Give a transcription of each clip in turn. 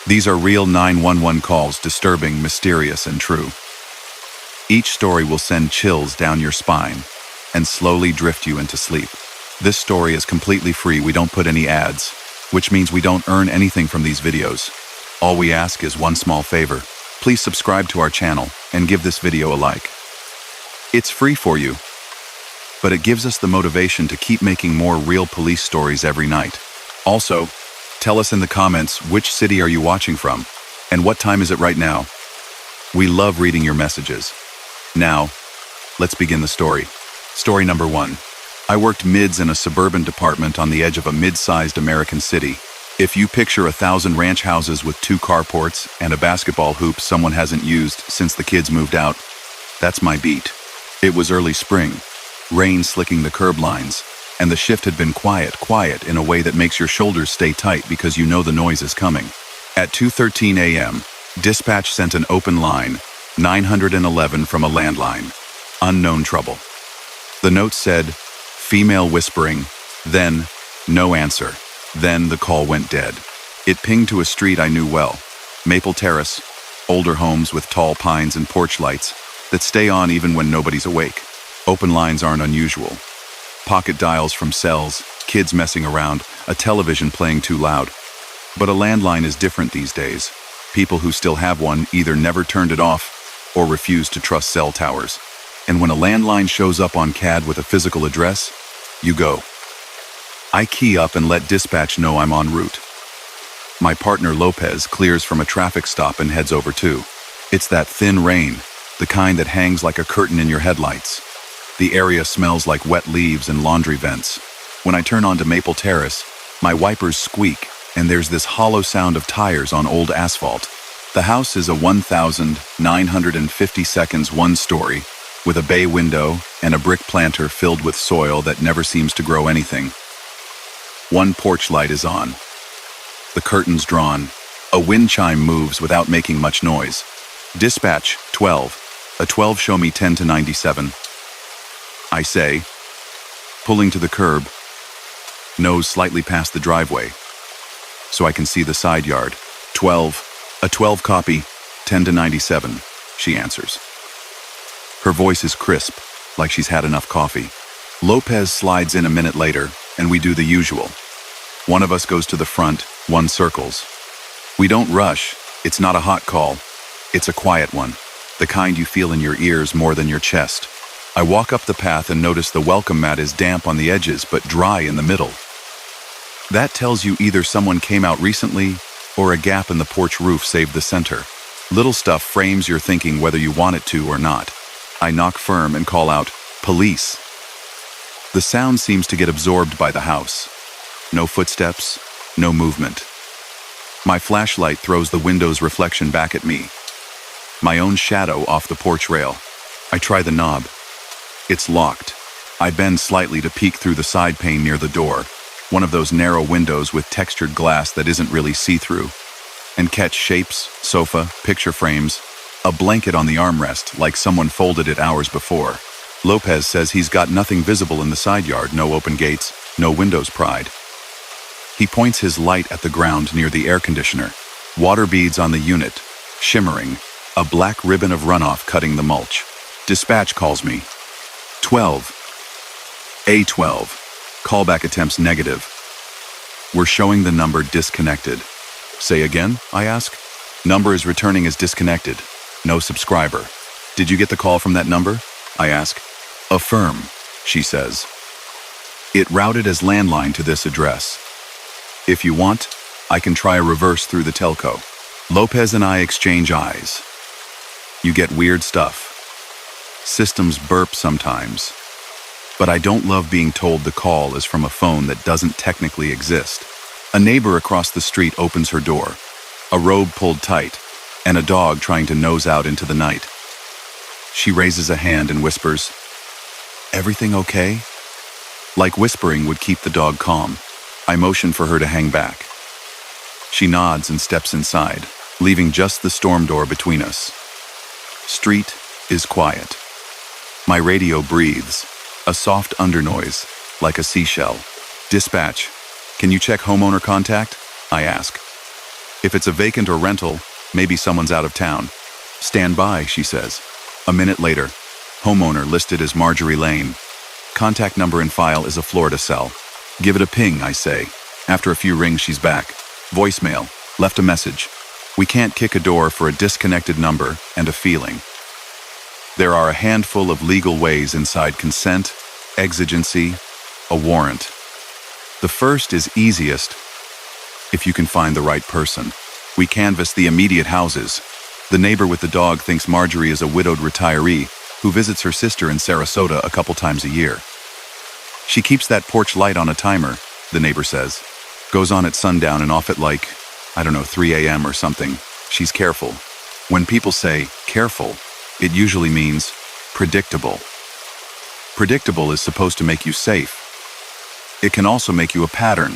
These are real 911 calls, disturbing, mysterious, and true. Each story will send chills down your spine and slowly drift you into sleep. This story is completely free. We don't put any ads, which means we don't earn anything from these videos. All we ask is one small favor. Please subscribe to our channel and give this video a like. It's free for you, but it gives us the motivation to keep making more real police stories every night. Also, tell us in the comments which city are you watching from and what time is it right now. We love reading your messages. Now, let's begin the story. Story number 1. I worked mids in a suburban department on the edge of a mid-sized American city. If you picture 1,000 ranch houses with 2 carports and a basketball hoop someone hasn't used since the kids moved out, that's my beat. It was early spring, rain slicking the curb lines, and the shift had been quiet in a way that makes your shoulders stay tight because you know the noise is coming. At 2:13 a.m., dispatch sent an open line, 911 from a landline. Unknown trouble. The note said, female whispering, then no answer. Then the call went dead. It pinged to a street I knew well. Maple Terrace, older homes with tall pines and porch lights that stay on even when nobody's awake. Open lines aren't unusual. Pocket dials from cells, kids messing around, a television playing too loud. But a landline is different these days. People who still have one either never turned it off or refuse to trust cell towers. And when a landline shows up on CAD with a physical address, you go. I key up and let dispatch know I'm en route. My partner Lopez clears from a traffic stop and heads over too. It's that thin rain, the kind that hangs like a curtain in your headlights. The area smells like wet leaves and laundry vents. When I turn onto Maple Terrace, my wipers squeak and there's this hollow sound of tires on old asphalt. The house is a 1,950 seconds one-story with a bay window and a brick planter filled with soil that never seems to grow anything. One porch light is on. The curtains drawn. A wind chime moves without making much noise. Dispatch, 12. A 12 show me 10 to 97. I say, pulling to the curb, nose slightly past the driveway, so I can see the side yard. 12. A 12 copy, 10 to 97, she answers. Her voice is crisp, like she's had enough coffee. Lopez slides in a minute later, and we do the usual. One of us goes to the front, one circles. We don't rush. It's not a hot call. It's a quiet one, the kind you feel in your ears more than your chest. I walk up the path and notice the welcome mat is damp on the edges but dry in the middle. That tells you either someone came out recently or a gap in the porch roof saved the center. Little stuff frames your thinking whether you want it to or not. I knock firm and call out, "Police." The sound seems to get absorbed by the house. No footsteps, no movement. My flashlight throws the window's reflection back at me. My own shadow off the porch rail. I try the knob. It's locked. I bend slightly to peek through the side pane near the door, one of those narrow windows with textured glass that isn't really see-through, and catch shapes, sofa, picture frames, a blanket on the armrest like someone folded it hours before. Lopez says he's got nothing visible in the side yard, no open gates, no windows pried. He points his light at the ground near the air conditioner. Water beads on the unit, shimmering, a black ribbon of runoff cutting the mulch. Dispatch calls me. 12. A12. Callback attempts negative. We're showing the number disconnected. Say again, I ask. Number is returning as disconnected. No subscriber. Did you get the call from that number? I ask. Affirm, she says. It routed as landline to this address. If you want, I can try a reverse through the telco. Lopez and I exchange eyes. You get weird stuff. Systems burp sometimes. But I don't love being told the call is from a phone that doesn't technically exist. A neighbor across the street opens her door, a robe pulled tight, and a dog trying to nose out into the night. She raises a hand and whispers, "Everything okay?" Like whispering would keep the dog calm. I motion for her to hang back. She nods and steps inside, leaving just the storm door between us. Street is quiet. My radio breathes, a soft undernoise, like a seashell. Dispatch, can you check homeowner contact? I ask. If it's a vacant or rental, maybe someone's out of town. Stand by, she says. A minute later, homeowner listed as Marjorie Lane. Contact number in file is a Florida cell. Give it a ping, I say. After a few rings, she's back. Voicemail. Left a message. We can't kick a door for a disconnected number and a feeling. There are a handful of legal ways inside consent, exigency, a warrant. The first is easiest, if you can find the right person. We canvass the immediate houses. The neighbor with the dog thinks Marjorie is a widowed retiree who visits her sister in Sarasota a couple times a year. She keeps that porch light on a timer, the neighbor says. Goes on at sundown and off at 3 a.m. or something. She's careful. When people say careful, it usually means predictable. Predictable is supposed to make you safe. It can also make you a pattern.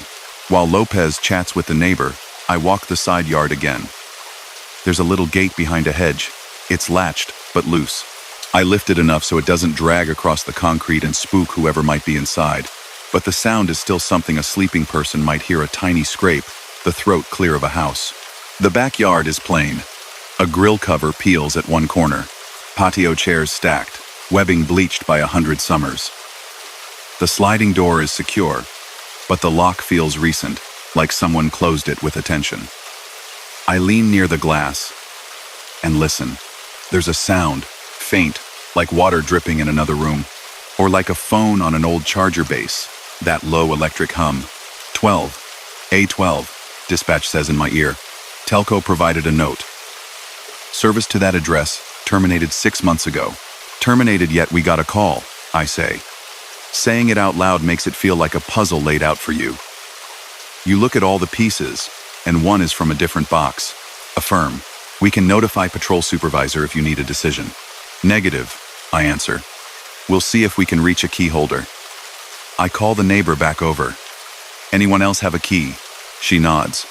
While Lopez chats with the neighbor, I walk the side yard again. There's a little gate behind a hedge. It's latched, but loose. I lift it enough so it doesn't drag across the concrete and spook whoever might be inside. But the sound is still something a sleeping person might hear, a tiny scrape, the throat clear of a house. The backyard is plain. A grill cover peels at one corner. Patio chairs stacked, webbing bleached by 100 summers. The sliding door is secure, but the lock feels recent, like someone closed it with attention. I lean near the glass and listen. There's a sound, faint, like water dripping in another room, or like a phone on an old charger base, that low electric hum. 12. A12, dispatch says in my ear. Telco provided a note. Service to that address terminated 6 months ago. Terminated, yet we got a call, I say. Saying it out loud makes it feel like a puzzle laid out for you. You look at all the pieces, and one is from a different box. Affirm. We can notify patrol supervisor if you need a decision. Negative, I answer. We'll see if we can reach a key holder. I call the neighbor back over. Anyone else have a key? She nods.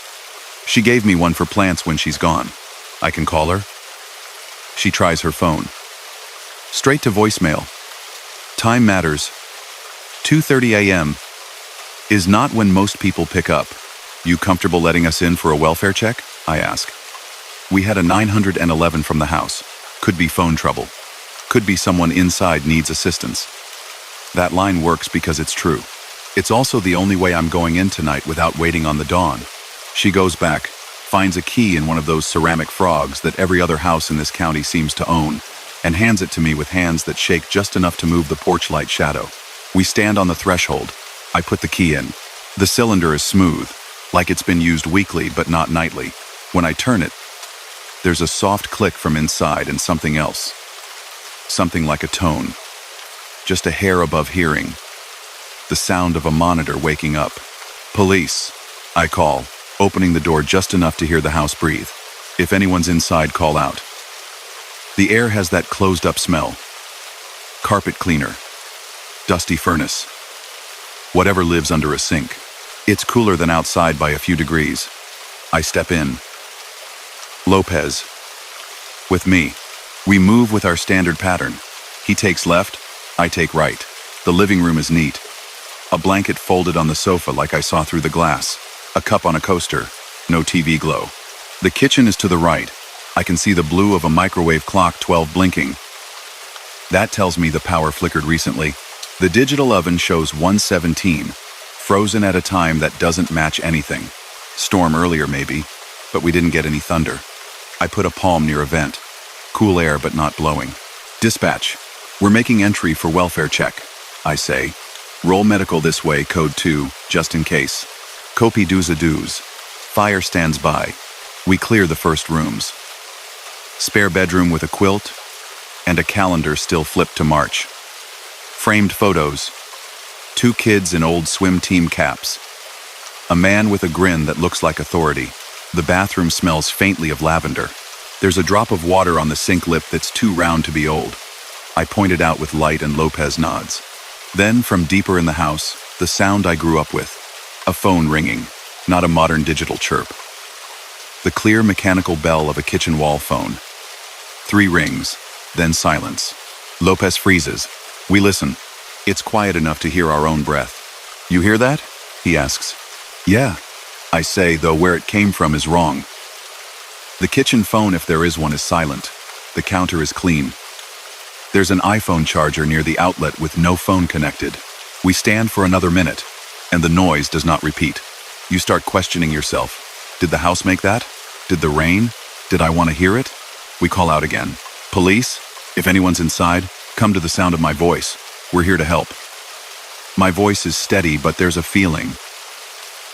She gave me one for plants when she's gone. I can call her? She tries her phone. Straight to voicemail. Time matters. 2:30 a.m. is not when most people pick up. You comfortable letting us in for a welfare check? I ask. We had a 911 from the house. Could be phone trouble. Could be someone inside needs assistance. That line works because it's true. It's also the only way I'm going in tonight without waiting on the dawn. She goes back, finds a key in one of those ceramic frogs that every other house in this county seems to own, and hands it to me with hands that shake just enough to move the porch light shadow. We stand on the threshold. I put the key in. The cylinder is smooth, like it's been used weekly but not nightly. When I turn it, there's a soft click from inside and something else. Something like a tone. Just a hair above hearing. The sound of a monitor waking up. Police, I call, opening the door just enough to hear the house breathe. If anyone's inside, call out. The air has that closed-up smell. Carpet cleaner. Dusty furnace. Whatever lives under a sink. It's cooler than outside by a few degrees. I step in. Lopez. With me. We move with our standard pattern. He takes left, I take right. The living room is neat. A blanket folded on the sofa like I saw through the glass. A cup on a coaster. No TV glow. The kitchen is to the right. I can see the blue of a microwave clock 12 blinking. That tells me the power flickered recently. The digital oven shows 117, frozen at a time that doesn't match anything. Storm earlier maybe, but we didn't get any thunder. I put a palm near a vent. Cool air but not blowing. Dispatch. We're making entry for welfare check, I say. Roll medical this way, code 2, just in case. Copy do's a do's. Fire stands by. We clear the first rooms. Spare bedroom with a quilt and a calendar still flipped to March. Framed photos. 2 kids in old swim team caps. A man with a grin that looks like authority. The bathroom smells faintly of lavender. There's a drop of water on the sink lip that's too round to be old. I point it out with light and Lopez nods. Then, from deeper in the house, the sound I grew up with. A phone ringing, not a modern digital chirp. The clear mechanical bell of a kitchen wall phone. 3 rings, then silence. Lopez freezes. We listen. It's quiet enough to hear our own breath. You hear that? He asks. Yeah, I say, though where it came from is wrong. The kitchen phone, if there is one, is silent. The counter is clean. There's an iPhone charger near the outlet with no phone connected. We stand for another minute, and the noise does not repeat. You start questioning yourself. Did the house make that? Did the rain? Did I want to hear it? We call out again. Police? If anyone's inside, come to the sound of my voice. We're here to help. My voice is steady, but there's a feeling.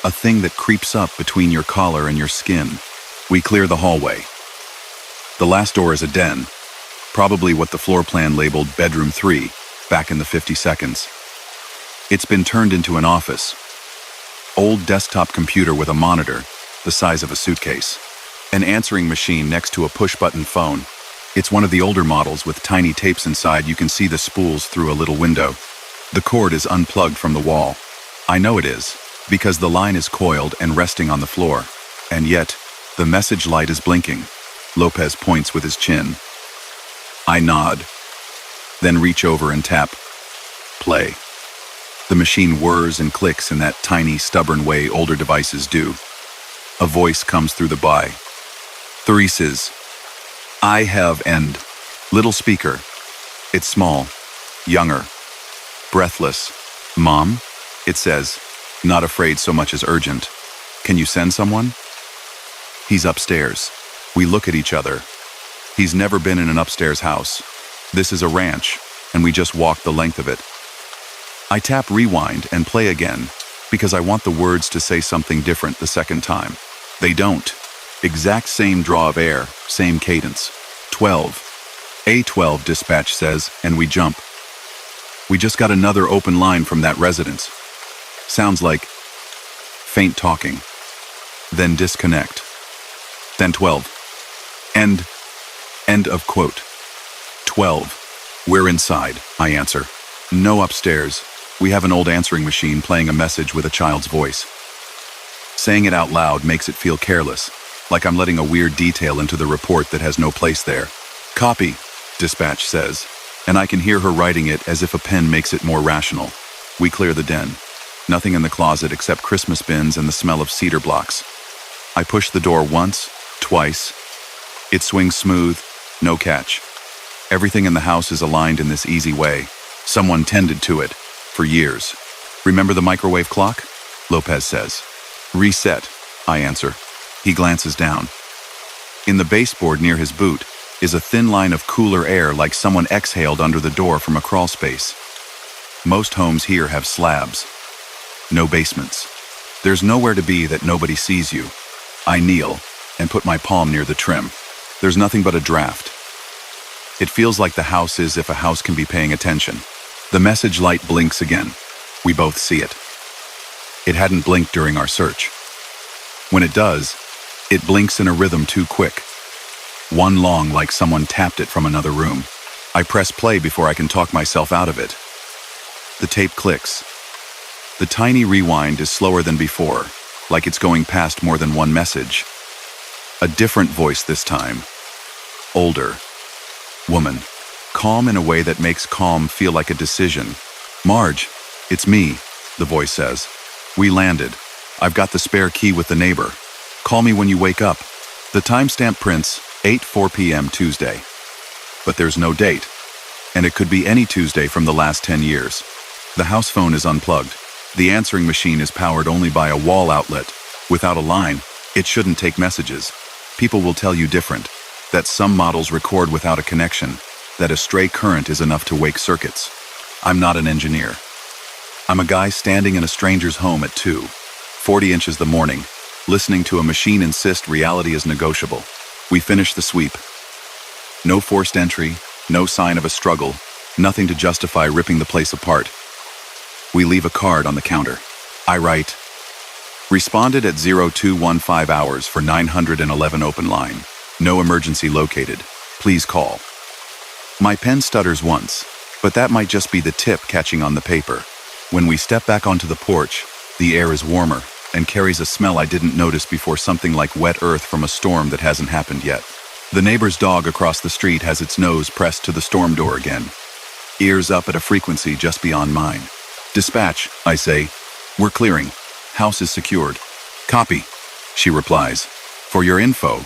A thing that creeps up between your collar and your skin. We clear the hallway. The last door is a den, probably what the floor plan labeled bedroom 3 back in the 52nds. It's been turned into an office. Old desktop computer with a monitor, the size of a suitcase. An answering machine next to a push-button phone. It's one of the older models with tiny tapes inside. You can see the spools through a little window. The cord is unplugged from the wall. I know it is, because the line is coiled and resting on the floor. And yet, the message light is blinking. Lopez points with his chin. I nod, then reach over and tap play. The machine whirs and clicks in that tiny, stubborn way older devices do. A voice comes through the buy. Therese's. I have end. Little speaker. It's small, younger, breathless. Mom? It says, not afraid so much as urgent. Can you send someone? He's upstairs. We look at each other. He's never been in an upstairs house. This is a ranch, and we just walked the length of it. I tap rewind and play again, because I want the words to say something different the second time. They don't. Exact same draw of air, same cadence. 12. A12, dispatch says, and we jump. We just got another open line from that residence. Sounds like faint talking. Then disconnect. Then 12. End of quote. 12. We're inside, I answer. No upstairs. We have an old answering machine playing a message with a child's voice. Saying it out loud makes it feel careless, like I'm letting a weird detail into the report that has no place there. Copy, dispatch says, and I can hear her writing it as if a pen makes it more rational. We clear the den. Nothing in the closet except Christmas bins and the smell of cedar blocks. I push the door once, twice. It swings smooth, no catch. Everything in the house is aligned in this easy way. Someone tended to it for years. Remember the microwave clock? Lopez says. Reset, I answer. He glances down. In the baseboard near his boot is a thin line of cooler air like someone exhaled under the door from a crawl space. Most homes here have slabs. No basements. There's nowhere to be that nobody sees you. I kneel and put my palm near the trim. There's nothing but a draft. It feels like the house is if a house can be paying attention. The message light blinks again. We both see it. It hadn't blinked during our search. When it does, it blinks in a rhythm too quick. One long like someone tapped it from another room. I press play before I can talk myself out of it. The tape clicks. The tiny rewind is slower than before, like it's going past more than one message. A different voice this time. Older. Woman. Calm in a way that makes calm feel like a decision. Marge, it's me, the voice says. We landed. I've got the spare key with the neighbor. Call me when you wake up. The timestamp prints 8:04 p.m. Tuesday. But there's no date. And it could be any Tuesday from the last 10 years. The house phone is unplugged. The answering machine is powered only by a wall outlet. Without a line, it shouldn't take messages. People will tell you different. That some models record without a connection. That a stray current is enough to wake circuits. I'm not an engineer. I'm a guy standing in a stranger's home at 2:40 inches the morning, listening to a machine insist reality is negotiable. We finish the sweep. No forced entry, no sign of a struggle, nothing to justify ripping the place apart. We leave a card on the counter. I write, responded at 0215 hours for 911 open line. No emergency located. Please call. My pen stutters once, but that might just be the tip catching on the paper. When we step back onto the porch, the air is warmer and carries a smell I didn't notice before, something like wet earth from a storm that hasn't happened yet. The neighbor's dog across the street has its nose pressed to the storm door again. Ears up at a frequency just beyond mine. Dispatch, I say. We're clearing. House is secured. Copy, she replies. For your info,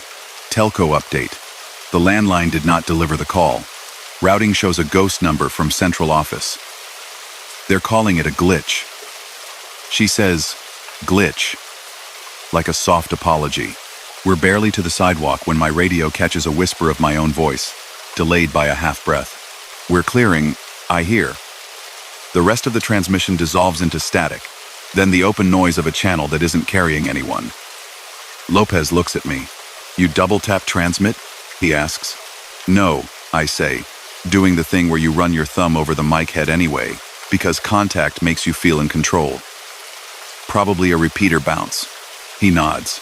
Telco update. The landline did not deliver the call. Routing shows a ghost number from central office. They're calling it a glitch. She says, glitch, like a soft apology. We're barely to the sidewalk when my radio catches a whisper of my own voice, delayed by a half breath. We're clearing, I hear. The rest of the transmission dissolves into static, then the open noise of a channel that isn't carrying anyone. Lopez looks at me. You double-tap transmit? He asks. No, I say, doing the thing where you run your thumb over the mic head anyway, because contact makes you feel in control. Probably a repeater bounce. He nods.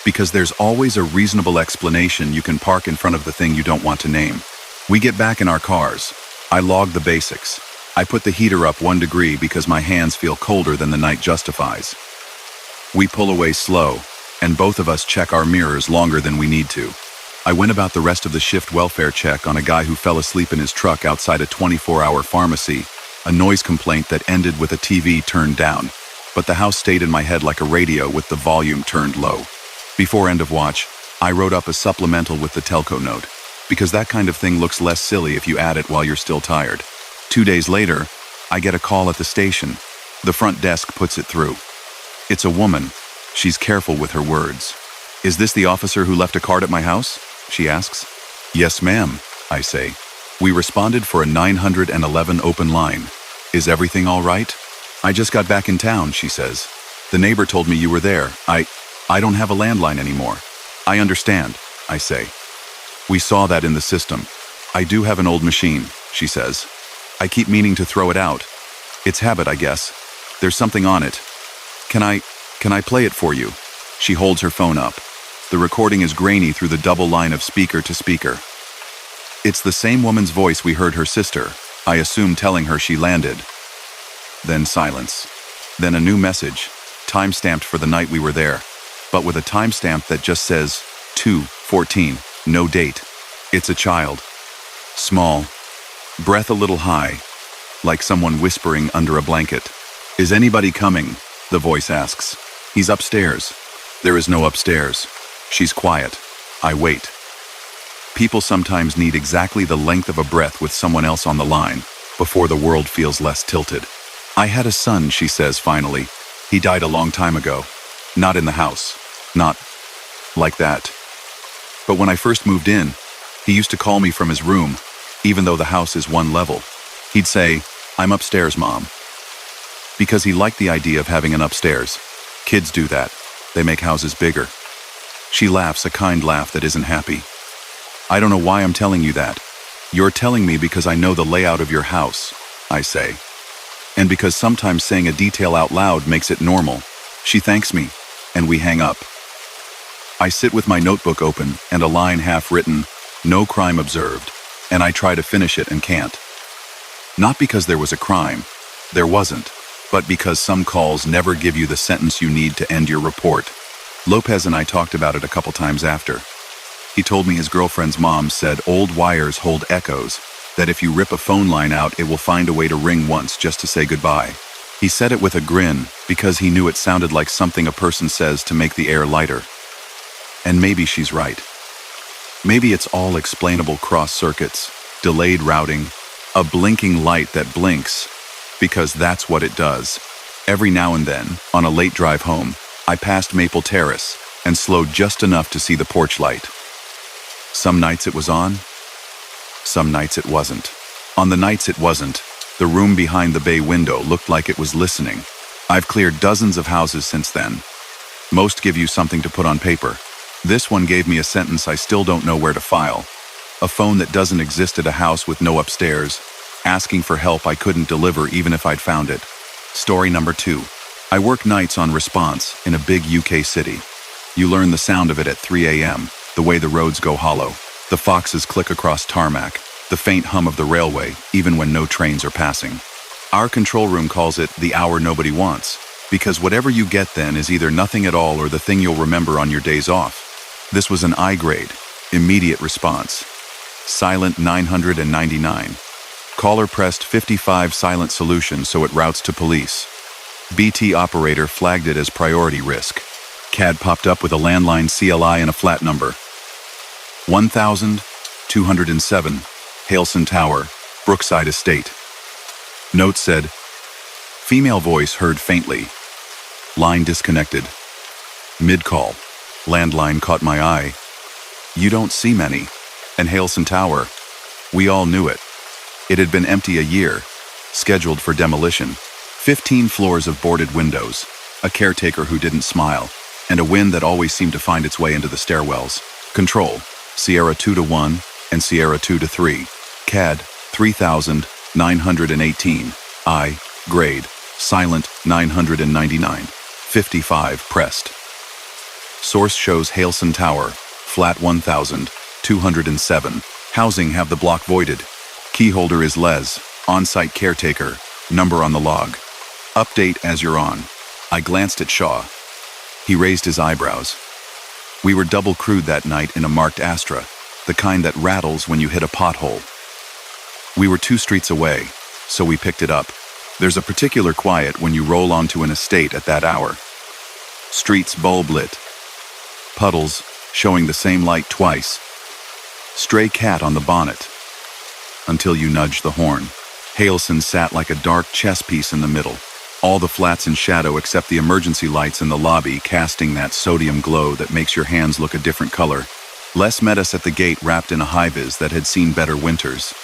Because there's always a reasonable explanation you can park in front of the thing you don't want to name. We get back in our cars. I log the basics. I put the heater up 1 degree because my hands feel colder than the night justifies. We pull away slow, and both of us check our mirrors longer than we need to. I went about the rest of the shift welfare check on a guy who fell asleep in his truck outside a 24-hour pharmacy, a noise complaint that ended with a TV turned down, but the house stayed in my head like a radio with the volume turned low. Before end of watch, I wrote up a supplemental with the telco note, because that kind of thing looks less silly if you add it while you're still tired. 2 days later, I get a call at the station. The front desk puts it through. It's a woman. She's careful with her words. Is this the officer who left a card at my house? She asks. Yes, ma'am, I say. We responded for a 911 open line. Is everything all right? I just got back in town, she says. The neighbor told me you were there. I don't have a landline anymore. I understand, I say. We saw that in the system. I do have an old machine, she says. I keep meaning to throw it out. It's habit, I guess. There's something on it. Can I play it for you? She holds her phone up. The recording is grainy through the double line of speaker to speaker. It's the same woman's voice we heard her sister, I assume, telling her she landed. Then silence. Then a new message, time-stamped for the night we were there, but with a timestamp that just says 2:14, no date. It's a child. Small. Breath a little high, like someone whispering under a blanket. Is anybody coming? The voice asks. He's upstairs. There is no upstairs. She's quiet. I wait. People sometimes need exactly the length of a breath with someone else on the line before the world feels less tilted. I had a son, she says finally. He died a long time ago. Not in the house. Not like that. But when I first moved in, he used to call me from his room, even though the house is one level. He'd say, I'm upstairs, Mom. Because he liked the idea of having an upstairs. Kids do that. They make houses bigger. She laughs, a kind laugh that isn't happy. I don't know why I'm telling you that. You're telling me because I know the layout of your house, I say. And because sometimes saying a detail out loud makes it normal. She thanks me, and we hang up. I sit with my notebook open and a line half written, no crime observed, and I try to finish it and can't. Not because there was a crime. There wasn't. But because some calls never give you the sentence you need to end your report. Lopez and I talked about it a couple times after. He told me his girlfriend's mom said old wires hold echoes, that if you rip a phone line out, it will find a way to ring once just to say goodbye. He said it with a grin because he knew it sounded like something a person says to make the air lighter. And maybe she's right. Maybe it's all explainable cross circuits, delayed routing, a blinking light that blinks, because that's what it does. Every now and then, on a late drive home, I passed Maple Terrace and slowed just enough to see the porch light. Some nights it was on, some nights it wasn't. On the nights it wasn't, the room behind the bay window looked like it was listening. I've cleared dozens of houses since then. Most give you something to put on paper. This one gave me a sentence I still don't know where to file. A phone that doesn't exist at a house with no upstairs, asking for help I couldn't deliver even if I'd found it. Story number 2. I work nights on response in a big UK city. You learn the sound of it at 3 a.m., the way the roads go hollow. The foxes click across tarmac, the faint hum of the railway, even when no trains are passing. Our control room calls it the hour nobody wants, because whatever you get then is either nothing at all or the thing you'll remember on your days off. This was an I grade, immediate response. Silent 999. Caller pressed 55 silent solution so it routes to police. BT operator flagged it as priority risk. CAD popped up with a landline CLI and a flat number. 1207, Halson Tower, Brookside Estate. Note said, female voice heard faintly. Line disconnected. Mid-call. Landline caught my eye. You don't see many. And Halson Tower. We all knew it. It had been empty a year, scheduled for demolition. 15 floors of boarded windows, a caretaker who didn't smile, and a wind that always seemed to find its way into the stairwells. Control, Sierra 2-1 and Sierra 2-3. CAD, 3918. I, grade, silent 999. 55 pressed. Source shows Halson Tower, flat 1207. Housing have the block voided. Key holder is Les, on-site caretaker, number on the log. Update as you're on. I glanced at Shaw. He raised his eyebrows. We were double crewed that night in a marked Astra, the kind that rattles when you hit a pothole. We were 2 streets away, so we picked it up. There's a particular quiet when you roll onto an estate at that hour. Streets bulb lit. Puddles, showing the same light twice. Stray cat on the bonnet. Until you nudge the horn. Halson sat like a dark chess piece in the middle. All the flats in shadow except the emergency lights in the lobby casting that sodium glow that makes your hands look a different color. Les met us at the gate wrapped in a high-vis that had seen better winters.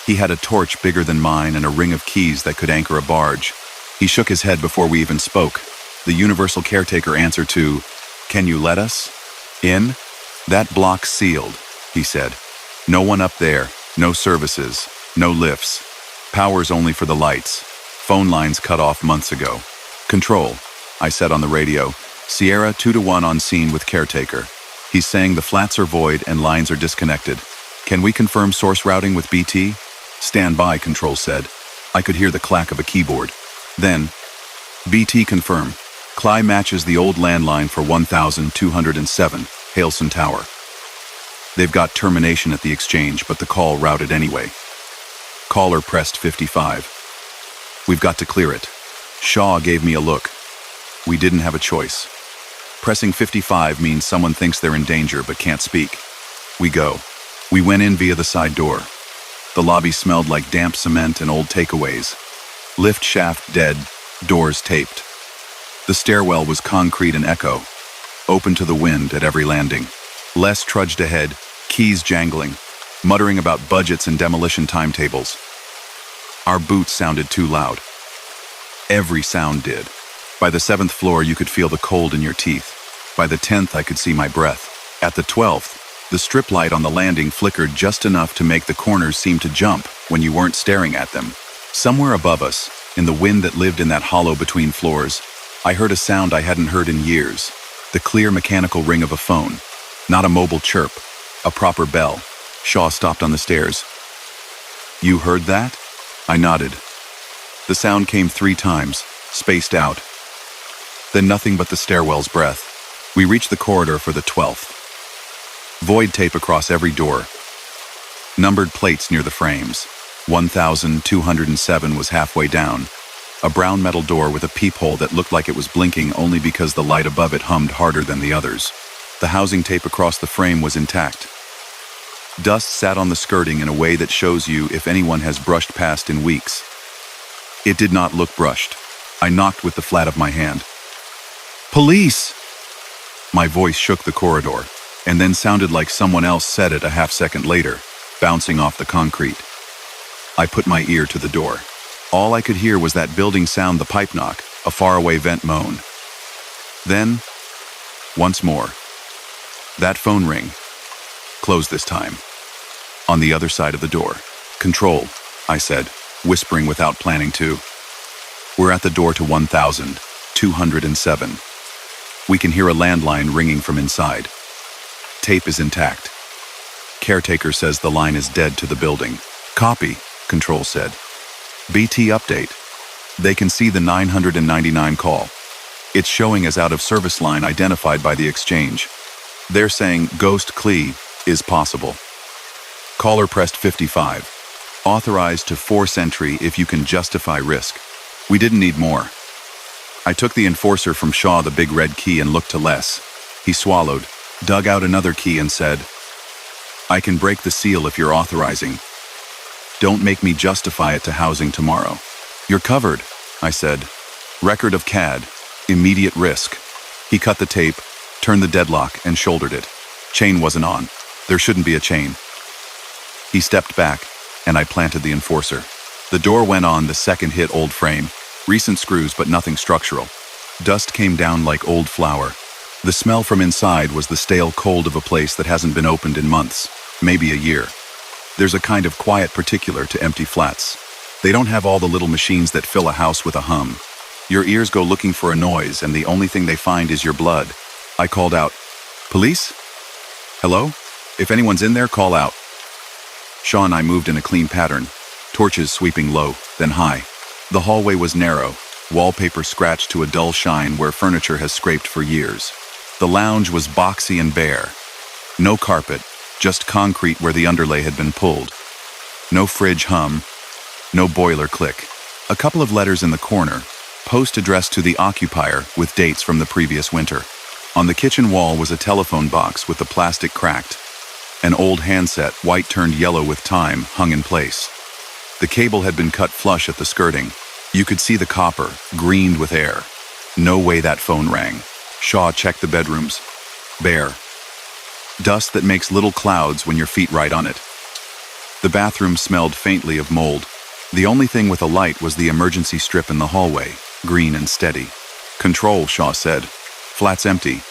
He had a torch bigger than mine and a ring of keys that could anchor a barge. He shook his head before we even spoke. The universal caretaker answer to, "Can you let us in?" "That block's sealed," he said. "No one up there, no services, no lifts. Power's only for the lights. Phone lines cut off months ago." "Control," I said on the radio. "Sierra 2-1 on scene with caretaker. He's saying the flats are void and lines are disconnected. Can we confirm source routing with BT?" "Stand by," Control said. I could hear the clack of a keyboard. Then, "BT confirm. Cly matches the old landline for 1207, Halson Tower. They've got termination at the exchange, but the call routed anyway." Caller pressed 55. "We've got to clear it." Shaw gave me a look. We didn't have a choice. Pressing 55 means someone thinks they're in danger but can't speak. We go. We went in via the side door. The lobby smelled like damp cement and old takeaways. Lift shaft dead, doors taped. The stairwell was concrete and echo, open to the wind at every landing. Les trudged ahead, keys jangling, muttering about budgets and demolition timetables. Our boots sounded too loud. Every sound did. By the 7th floor, you could feel the cold in your teeth. By the 10th, I could see my breath. At the 12th, the strip light on the landing flickered just enough to make the corners seem to jump when you weren't staring at them. Somewhere above us, in the wind that lived in that hollow between floors, I heard a sound I hadn't heard in years. The clear mechanical ring of a phone. Not a mobile chirp, a proper bell. Shaw stopped on the stairs. "You heard that?" I nodded. The sound came 3 times, spaced out. Then nothing but the stairwell's breath. We reached the corridor for the 12th. Void tape across every door. Numbered plates near the frames. 1207 was halfway down. A brown metal door with a peephole that looked like it was blinking only because the light above it hummed harder than the others. The housing tape across the frame was intact. Dust sat on the skirting in a way that shows you if anyone has brushed past in weeks. It did not look brushed. I knocked with the flat of my hand. "Police!" My voice shook the corridor, and then sounded like someone else said it a half-second later, bouncing off the concrete. I put my ear to the door. All I could hear was that building sound, the pipe knock, a faraway vent moan. Then, once more, that phone ring. Closed this time. On the other side of the door. "Control," I said, whispering without planning to. "We're at the door to 1207. We can hear a landline ringing from inside. Tape is intact. Caretaker says the line is dead to the building." "Copy," Control said. "BT update. They can see the 999 call. It's showing as out-of-service line identified by the exchange. They're saying Ghost Clee is possible." Caller pressed 55. "Authorized to force entry if you can justify risk." We didn't need more. I took the enforcer from Shaw, the big red key, and looked to Les. He swallowed, dug out another key and said, I can break the seal if you're authorizing. Don't make me justify it to housing tomorrow. You're covered, I said. Record of CAD. Immediate risk. He cut the tape, turned the deadlock, and shouldered it. Chain wasn't on. There shouldn't be a chain. He stepped back, and I planted the enforcer. The door went on the second hit old frame. Recent screws, but nothing structural. Dust came down like old flour. The smell from inside was the stale cold of a place that hasn't been opened in months, maybe a year. There's a kind of quiet particular to empty flats. They don't have all the little machines that fill a house with a hum. Your ears go looking for a noise, and the only thing they find is your blood. I called out, "Police? Hello? If anyone's in there, call out." Shaw and I moved in a clean pattern, torches sweeping low, then high. The hallway was narrow, wallpaper scratched to a dull shine where furniture has scraped for years. The lounge was boxy and bare. No carpet, just concrete where the underlay had been pulled. No fridge hum, no boiler click. A couple of letters in the corner, post addressed to the occupier with dates from the previous winter. On the kitchen wall was a telephone box with the plastic cracked. An old handset, white turned yellow with time, hung in place. The cable had been cut flush at the skirting. You could see the copper, greened with air. No way that phone rang. Shaw checked the bedrooms. Bare. Dust that makes little clouds when your feet ride on it. The bathroom smelled faintly of mold. The only thing with a light was the emergency strip in the hallway, green and steady. "Control," Shaw said. "Flat's empty.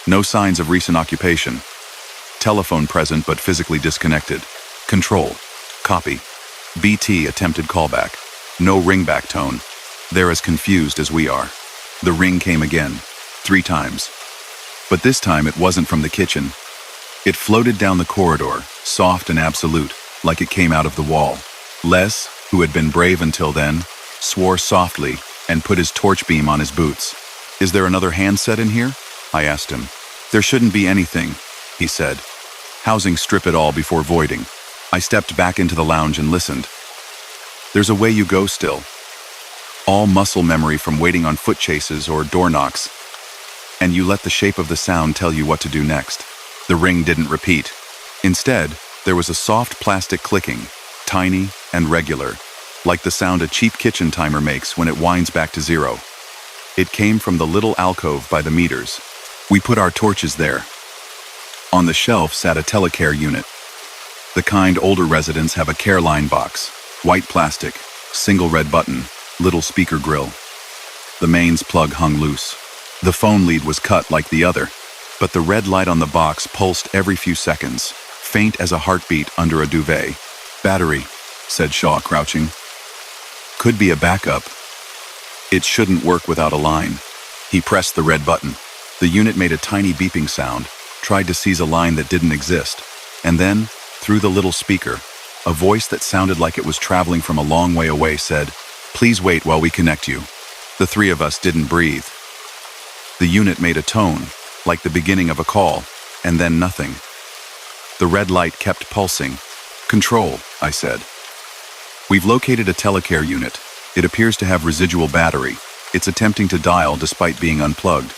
No signs of recent occupation. Telephone present but physically disconnected. Control. Copy." BT attempted callback. No ringback tone. They're as confused as we are. The ring came again, 3 times. But this time it wasn't from the kitchen. It floated down the corridor, soft and absolute, like it came out of the wall. Les, who had been brave until then, swore softly and put his torch beam on his boots. "Is there another handset in here?" I asked him. "There shouldn't be anything," he said. "Housing strip it all before voiding." I stepped back into the lounge and listened. There's a way you go still. All muscle memory from waiting on foot chases or door knocks. And you let the shape of the sound tell you what to do next. The ring didn't repeat. Instead, there was a soft plastic clicking, tiny and regular, like the sound a cheap kitchen timer makes when it winds back to 0. It came from the little alcove by the meters. We put our torches there. On the shelf sat a telecare unit. The kind older residents have a care line box, white plastic, single red button, little speaker grill. The mains plug hung loose. The phone lead was cut like the other, but the red light on the box pulsed every few seconds, faint as a heartbeat under a duvet. "Battery," said Shaw, crouching. "Could be a backup. It shouldn't work without a line." He pressed the red button. The unit made a tiny beeping sound, tried to seize a line that didn't exist, and then, through the little speaker, a voice that sounded like it was traveling from a long way away said, "Please wait while we connect you." The 3 of us didn't breathe. The unit made a tone, like the beginning of a call, and then nothing. The red light kept pulsing. "Control," I said. "We've located a telecare unit. It appears to have residual battery. It's attempting to dial despite being unplugged.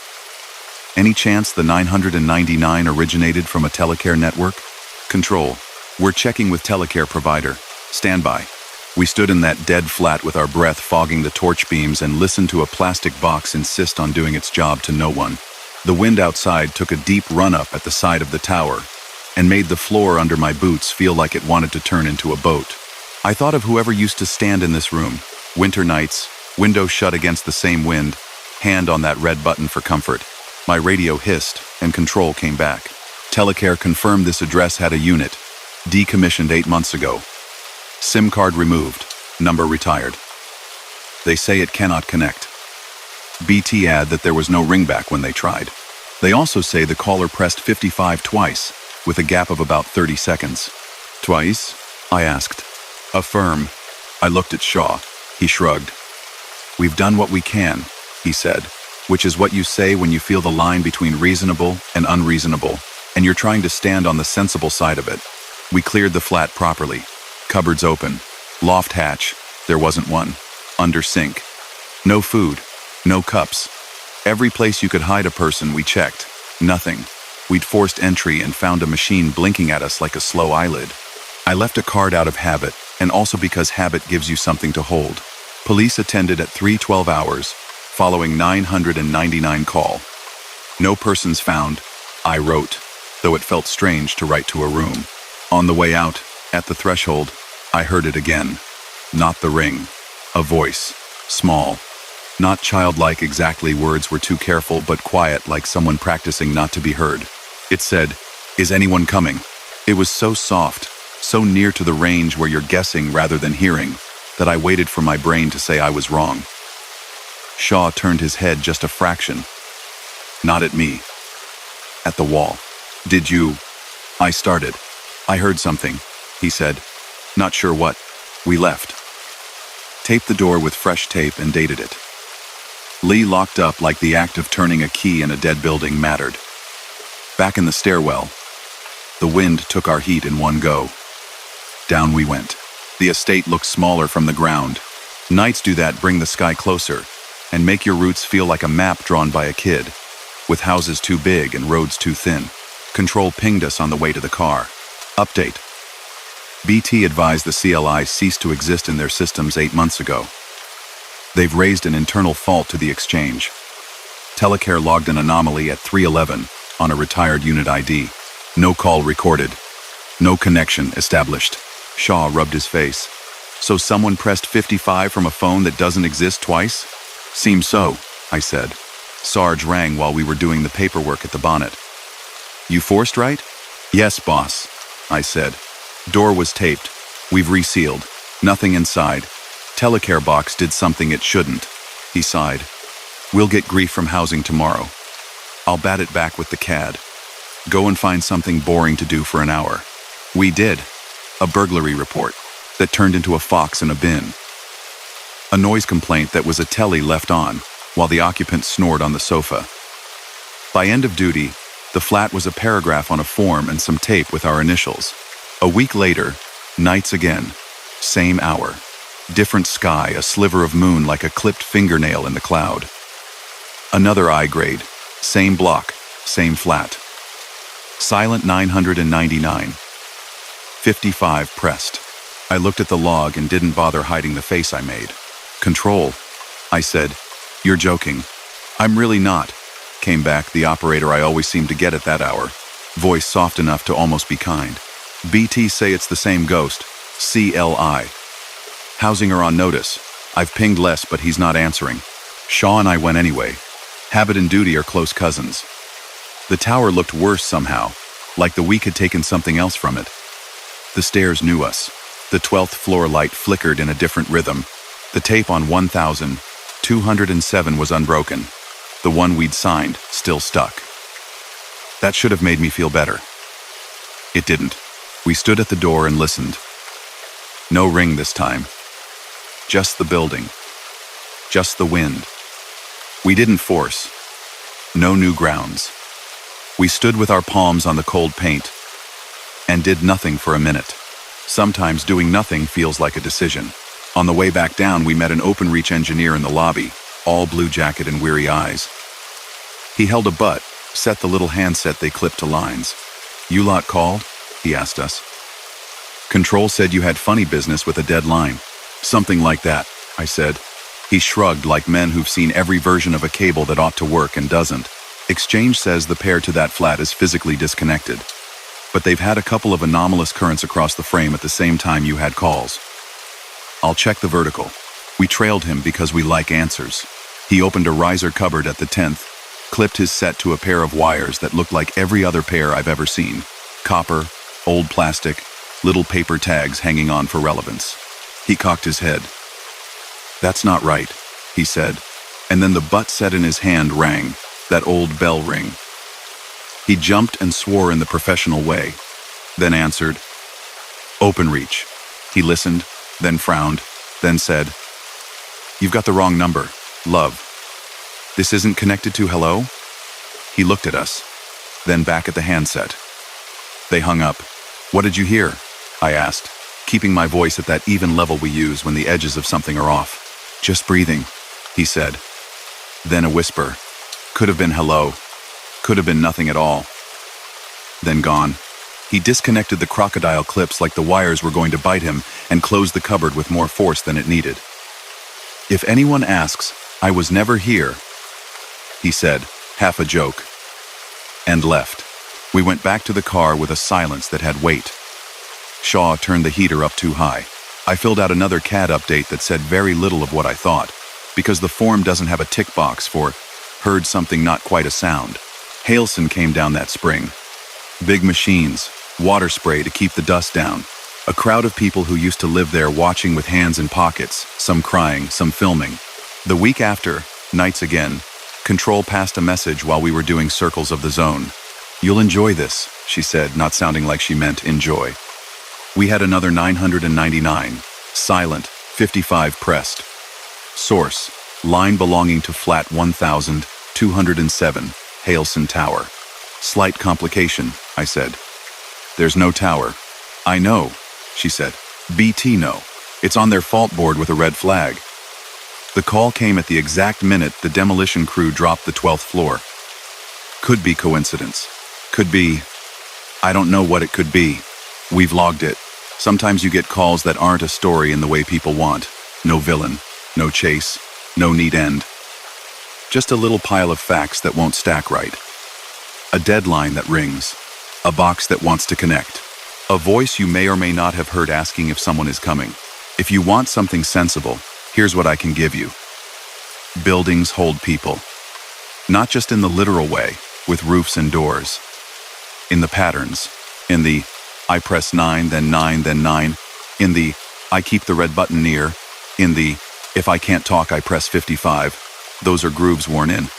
Any chance the 999 originated from a telecare network?" "Control. We're checking with telecare provider. Stand by." We stood in that dead flat with our breath fogging the torch beams and listened to a plastic box insist on doing its job to no one. The wind outside took a deep run-up at the side of the tower and made the floor under my boots feel like it wanted to turn into a boat. I thought of whoever used to stand in this room, winter nights, window shut against the same wind, hand on that red button for comfort. My radio hissed, and control came back. Telecare confirmed this address had a unit, decommissioned 8 months ago. SIM card removed, number retired. They say it cannot connect. BT add that there was no ringback when they tried. They also say the caller pressed 55 twice, with a gap of about 30 seconds. "Twice?" I asked. "Affirm." I looked at Shaw. He shrugged. "We've done what we can," he said, which is what you say when you feel the line between reasonable and unreasonable, and you're trying to stand on the sensible side of it. We cleared the flat properly. Cupboards open. Loft hatch. There wasn't one. Under sink. No food. No cups. Every place you could hide a person we checked. Nothing. We'd forced entry and found a machine blinking at us like a slow eyelid. I left a card out of habit, and also because habit gives you something to hold. Police attended at 3:12 hours, following 999 call. No persons found, I wrote, though it felt strange to write to a room. On the way out, at the threshold, I heard it again. Not the ring. A voice. Small. Not childlike exactly, words were too careful, but quiet, like someone practicing not to be heard. It said, "Is anyone coming?" It was so soft, so near to the range where you're guessing rather than hearing, that I waited for my brain to say I was wrong. Shaw turned his head just a fraction. Not at me. At the wall. "Did you?" I started. "I heard something," he said. "Not sure what." We left. Taped the door with fresh tape and dated it. Lee locked up like the act of turning a key in a dead building mattered. Back in the stairwell, the wind took our heat in one go. Down we went. The estate looked smaller from the ground. Nights do that, bring the sky closer, and make your roots feel like a map drawn by a kid, with houses too big and roads too thin. Control pinged us on the way to the car. Update. BT advised the CLI ceased to exist in their systems 8 months ago. They've raised an internal fault to the exchange. Telecare logged an anomaly at 3:11 on a retired unit ID. No call recorded. No connection established. Shaw rubbed his face. So someone pressed 55 from a phone that doesn't exist twice? Seems so, I said. Sarge rang while we were doing the paperwork at the bonnet. You forced right? Yes, boss, I said. Door was taped. We've resealed. Nothing inside. Telecare box did something it shouldn't. He sighed. We'll get grief from housing tomorrow. I'll bat it back with the CAD. Go and find something boring to do for an hour. We did. A burglary report that turned into a fox in a bin. A noise complaint that was a telly left on while the occupant snored on the sofa. By end of duty, the flat was a paragraph on a form and some tape with our initials. A week later, nights again, same hour. Different sky, a sliver of moon like a clipped fingernail in the cloud. Another I grade, same block, same flat. Silent 999. 55 pressed. I looked at the log and didn't bother hiding the face I made. Control, I said. You're joking. I'm really not, came back the operator I always seem to get at that hour. Voice soft enough to almost be kind. BT say it's the same ghost. CLI. Housing are on notice. I've pinged Les, but he's not answering. Shaw and I went anyway. Habit and duty are close cousins. The tower looked worse somehow, like the week had taken something else from it. The stairs knew us. The 12th floor light flickered in a different rhythm. The tape on 1207 was unbroken. The one we'd signed still stuck. That should have made me feel better. It didn't. We stood at the door and listened. No ring this time. Just the building. Just the wind. We didn't force. No new grounds. We stood with our palms on the cold paint and did nothing for a minute. Sometimes doing nothing feels like a decision. On the way back down, we met an open-reach engineer in the lobby, all blue jacket and weary eyes. He held a butt, set the little handset they clipped to lines. You lot called? He asked us. Control said you had funny business with a dead line. Something like that, I said. He shrugged like men who've seen every version of a cable that ought to work and doesn't. Exchange says the pair to that flat is physically disconnected. But they've had a couple of anomalous currents across the frame at the same time you had calls. I'll check the vertical. We trailed him because we like answers. He opened a riser cupboard at the 10th, clipped his set to a pair of wires that looked like every other pair I've ever seen. Copper, old plastic, little paper tags hanging on for relevance. He cocked his head. That's not right, he said, and then the butt set in his hand rang, that old bell ring. He jumped and swore in the professional way, then answered, Open reach. He listened, then frowned, then said, You've got the wrong number, love. This isn't connected to hello? He looked at us, then back at the handset. They hung up. What did you hear? I asked, keeping my voice at that even level we use when the edges of something are off. Just breathing, he said. Then a whisper. Could have been hello. Could have been nothing at all. then gone. He disconnected the crocodile clips like the wires were going to bite him and closed the cupboard with more force than it needed. "If anyone asks, I was never here," he said, half a joke, and left. We went back to the car with a silence that had weight. Shaw turned the heater up too high. I filled out another CAD update that said very little of what I thought, because the form doesn't have a tick box for "heard something not quite a sound." Hailson came down that spring. Big machines, water spray to keep the dust down. A crowd of people who used to live there watching with hands in pockets, some crying, some filming. The week after, nights again, Control passed a message while we were doing circles of the zone. "You'll enjoy this," she said, not sounding like she meant enjoy. We had another 999, silent, 55 pressed. Source, line belonging to flat 1207, Hailson Tower. "Slight complication," I said. "There's no tower." "I know," she said. "BT know. It's on their fault board with a red flag." The call came at the exact minute the demolition crew dropped the 12th floor. Could be coincidence. Could be... I don't know what it could be. We've logged it. Sometimes you get calls that aren't a story in the way people want. No villain, no chase, no neat end. Just a little pile of facts that won't stack right. A deadline that rings. A box that wants to connect. A voice you may or may not have heard asking if someone is coming. If you want something sensible, here's what I can give you. Buildings hold people. Not just in the literal way, with roofs and doors. In the patterns. In the, I press 9, then 9, then 9. In the, I keep the red button near. In the, if I can't talk, I press 55. Those are grooves worn in.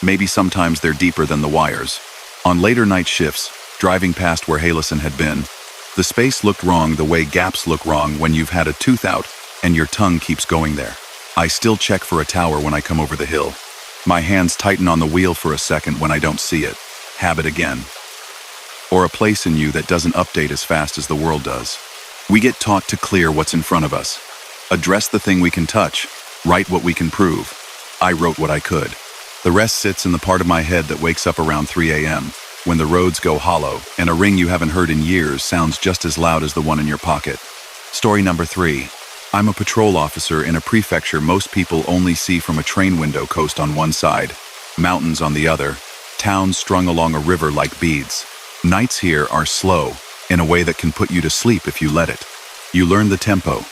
Maybe sometimes they're deeper than the wires. On later night shifts, driving past where Hailson had been, the space looked wrong the way gaps look wrong when you've had a tooth out and your tongue keeps going there. I still check for a tower when I come over the hill. My hands tighten on the wheel for a second when I don't see it. Habit again. Or a place in you that doesn't update as fast as the world does. We get taught to clear what's in front of us. Address the thing we can touch. Write what we can prove. I wrote what I could. The rest sits in the part of my head that wakes up around 3 a.m., when the roads go hollow and a ring you haven't heard in years sounds just as loud as the one in your pocket. Story number 3. I'm a patrol officer in a prefecture most people only see from a train window coast on one side, mountains on the other, towns strung along a river like beads. Nights here are slow, in a way that can put you to sleep if you let it. You learn the tempo.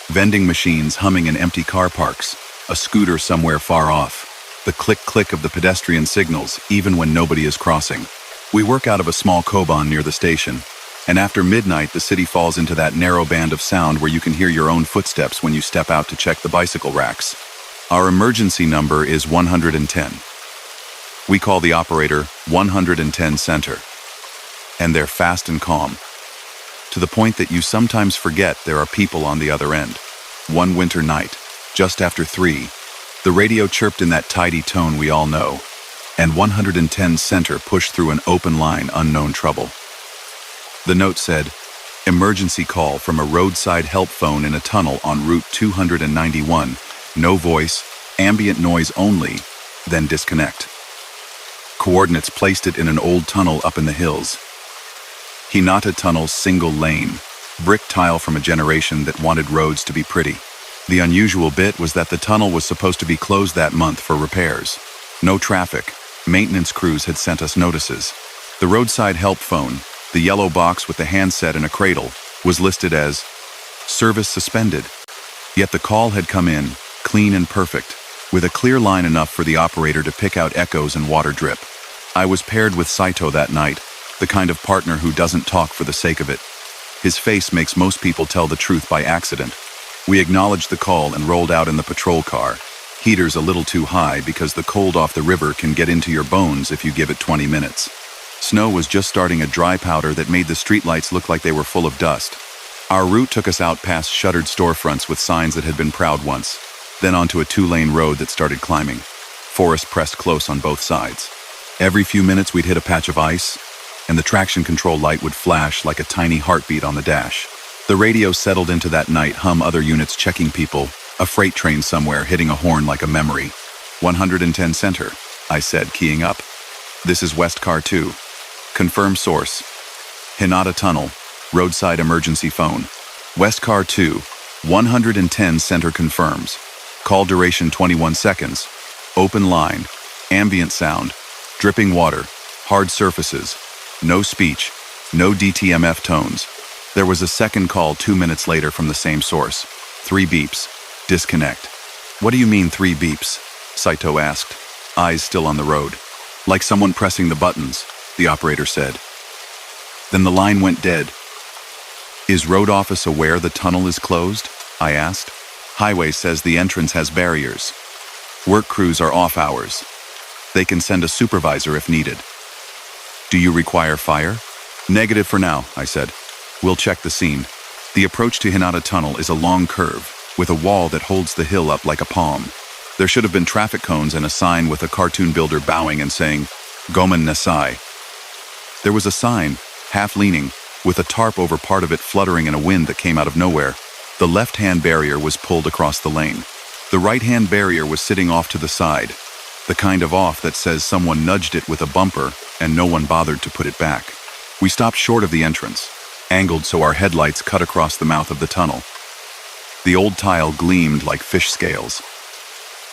Vending machines humming in empty car parks, a scooter somewhere far off, the click-click of the pedestrian signals even when nobody is crossing. We work out of a small koban near the station, and after midnight the city falls into that narrow band of sound where you can hear your own footsteps when you step out to check the bicycle racks. Our emergency number is 110. We call the operator 110 Center, and they're fast and calm, to the point that you sometimes forget there are people on the other end. One winter night, just after 3, the radio chirped in that tidy tone we all know, and 110 Center pushed through an open line, unknown trouble. The note said, "Emergency call from a roadside help phone in a tunnel on Route 291, no voice, ambient noise only, then disconnect." Coordinates placed it in an old tunnel up in the hills. Hinata Tunnel, single lane, brick tile from a generation that wanted roads to be pretty. The unusual bit was that the tunnel was supposed to be closed that month for repairs. No traffic. Maintenance crews had sent us notices. The roadside help phone, the yellow box with the handset and a cradle, was listed as service suspended. Yet the call had come in, clean and perfect, with a clear line enough for the operator to pick out echoes and water drip. I was paired with Saito that night, the kind of partner who doesn't talk for the sake of it. His face makes most people tell the truth by accident. We acknowledged the call and rolled out in the patrol car. Heaters a little too high because the cold off the river can get into your bones if you give it 20 minutes. Snow was just starting a dry powder that made the streetlights look like they were full of dust. Our route took us out past shuttered storefronts with signs that had been proud once, then onto a 2-lane road that started climbing. Forest pressed close on both sides. Every few minutes we'd hit a patch of ice, and the traction control light would flash like a tiny heartbeat on the dash. The radio settled into that night hum, other units checking people, a freight train somewhere hitting a horn like a memory. 110 Center, I said, keying up. This is West Car 2. Confirm source. Hinata Tunnel, roadside emergency phone. Westcar 2, 110 center confirms. Call duration 21 seconds. Open line, ambient sound, dripping water, hard surfaces, no speech, no DTMF tones. There was a second call 2 minutes later from the same source. 3 beeps. Disconnect. What do you mean 3 beeps? Saito asked, eyes still on the road. Like someone pressing the buttons, the operator said. Then the line went dead. Is road office aware the tunnel is closed? I asked. Highway says the entrance has barriers. Work crews are off hours. They can send a supervisor if needed. Do you require fire? Negative for now, I said. We'll check the scene. The approach to Hinata Tunnel is a long curve, with a wall that holds the hill up like a palm. There should have been traffic cones and a sign with a cartoon builder bowing and saying, Gomen Nasai. There was a sign, half leaning, with a tarp over part of it fluttering in a wind that came out of nowhere. The left-hand barrier was pulled across the lane. The right-hand barrier was sitting off to the side, the kind of off that says someone nudged it with a bumper and no one bothered to put it back. We stopped short of the entrance, angled so our headlights cut across the mouth of the tunnel. The old tile gleamed like fish scales.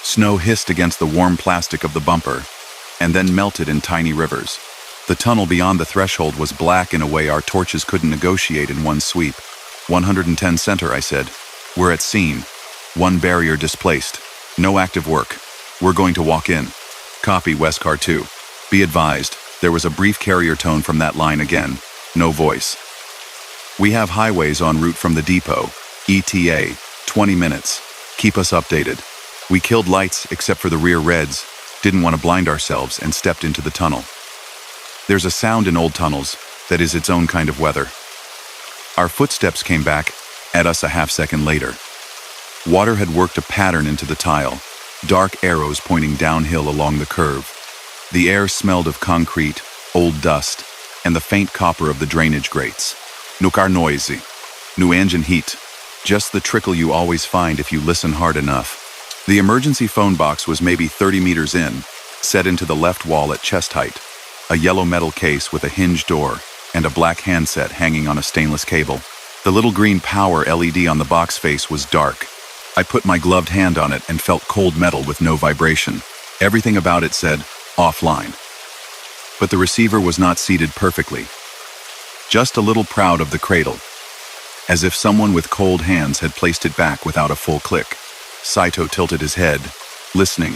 Snow hissed against the warm plastic of the bumper, and then melted in tiny rivers. The tunnel beyond the threshold was black in a way our torches couldn't negotiate in one sweep. 110 center, I said. We're at scene. 1 barrier displaced. No active work. We're going to walk in. Copy, Westcar 2. Be advised, there was a brief carrier tone from that line again. No voice. We have highways en route from the depot. ETA, 20 minutes. Keep us updated. We killed lights except for the rear reds, didn't want to blind ourselves, and stepped into the tunnel. There's a sound in old tunnels that is its own kind of weather. Our footsteps came back at us a half-second later. Water had worked a pattern into the tile, dark arrows pointing downhill along the curve. The air smelled of concrete, old dust, and the faint copper of the drainage grates. Nukar noisy. Nu engine heat. Just the trickle you always find if you listen hard enough. The emergency phone box was maybe 30 meters in, set into the left wall at chest height. A yellow metal case with a hinged door and a black handset hanging on a stainless cable. The little green power LED on the box face was dark. I put my gloved hand on it and felt cold metal with no vibration. Everything about it said, offline. But the receiver was not seated perfectly. Just a little proud of the cradle. As if someone with cold hands had placed it back without a full click. Saito tilted his head, listening.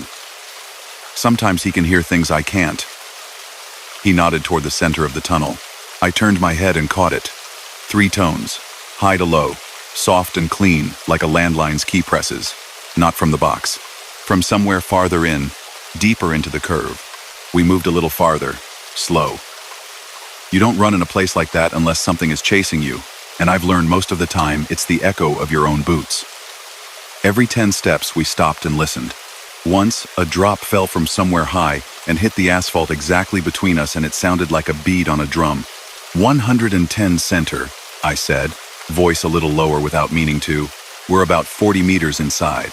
Sometimes he can hear things I can't. He nodded toward the center of the tunnel. I turned my head and caught it. 3 tones, high to low, soft and clean, like a landline's key presses. Not from the box. From somewhere farther in, deeper into the curve. We moved a little farther, slow. You don't run in a place like that unless something is chasing you, and I've learned most of the time it's the echo of your own boots. Every 10 steps we stopped and listened. Once, a drop fell from somewhere high and hit the asphalt exactly between us, and it sounded like a bead on a drum. 110 center, I said, voice a little lower without meaning to. We're about 40 meters inside.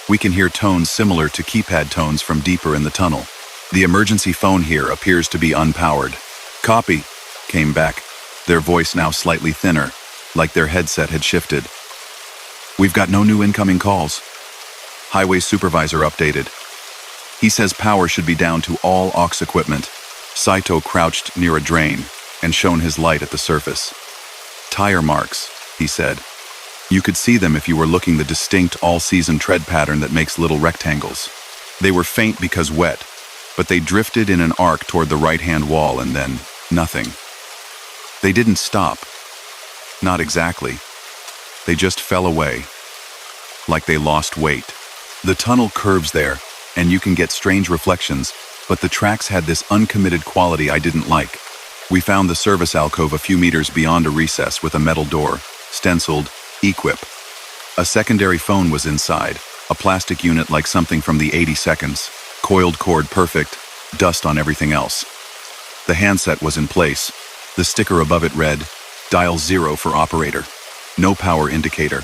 We can hear tones similar to keypad tones from deeper in the tunnel. The emergency phone here appears to be unpowered. Copy, came back, their voice now slightly thinner, like their headset had shifted. We've got no new incoming calls. Highway supervisor updated. He says power should be down to all aux equipment. Saito crouched near a drain and shone his light at the surface. Tire marks, he said. You could see them if you were looking the distinct all-season tread pattern that makes little rectangles. They were faint because wet, but they drifted in an arc toward the right-hand wall and then nothing. They didn't stop. Not exactly. They just fell away, like they lost weight. The tunnel curves there, and you can get strange reflections, but the tracks had this uncommitted quality I didn't like. We found the service alcove a few meters beyond a recess with a metal door, stenciled, Equip. A secondary phone was inside, a plastic unit like something from the 80 seconds, coiled cord perfect, dust on everything else. The handset was in place. The sticker above it read, Dial 0 for operator. No power indicator.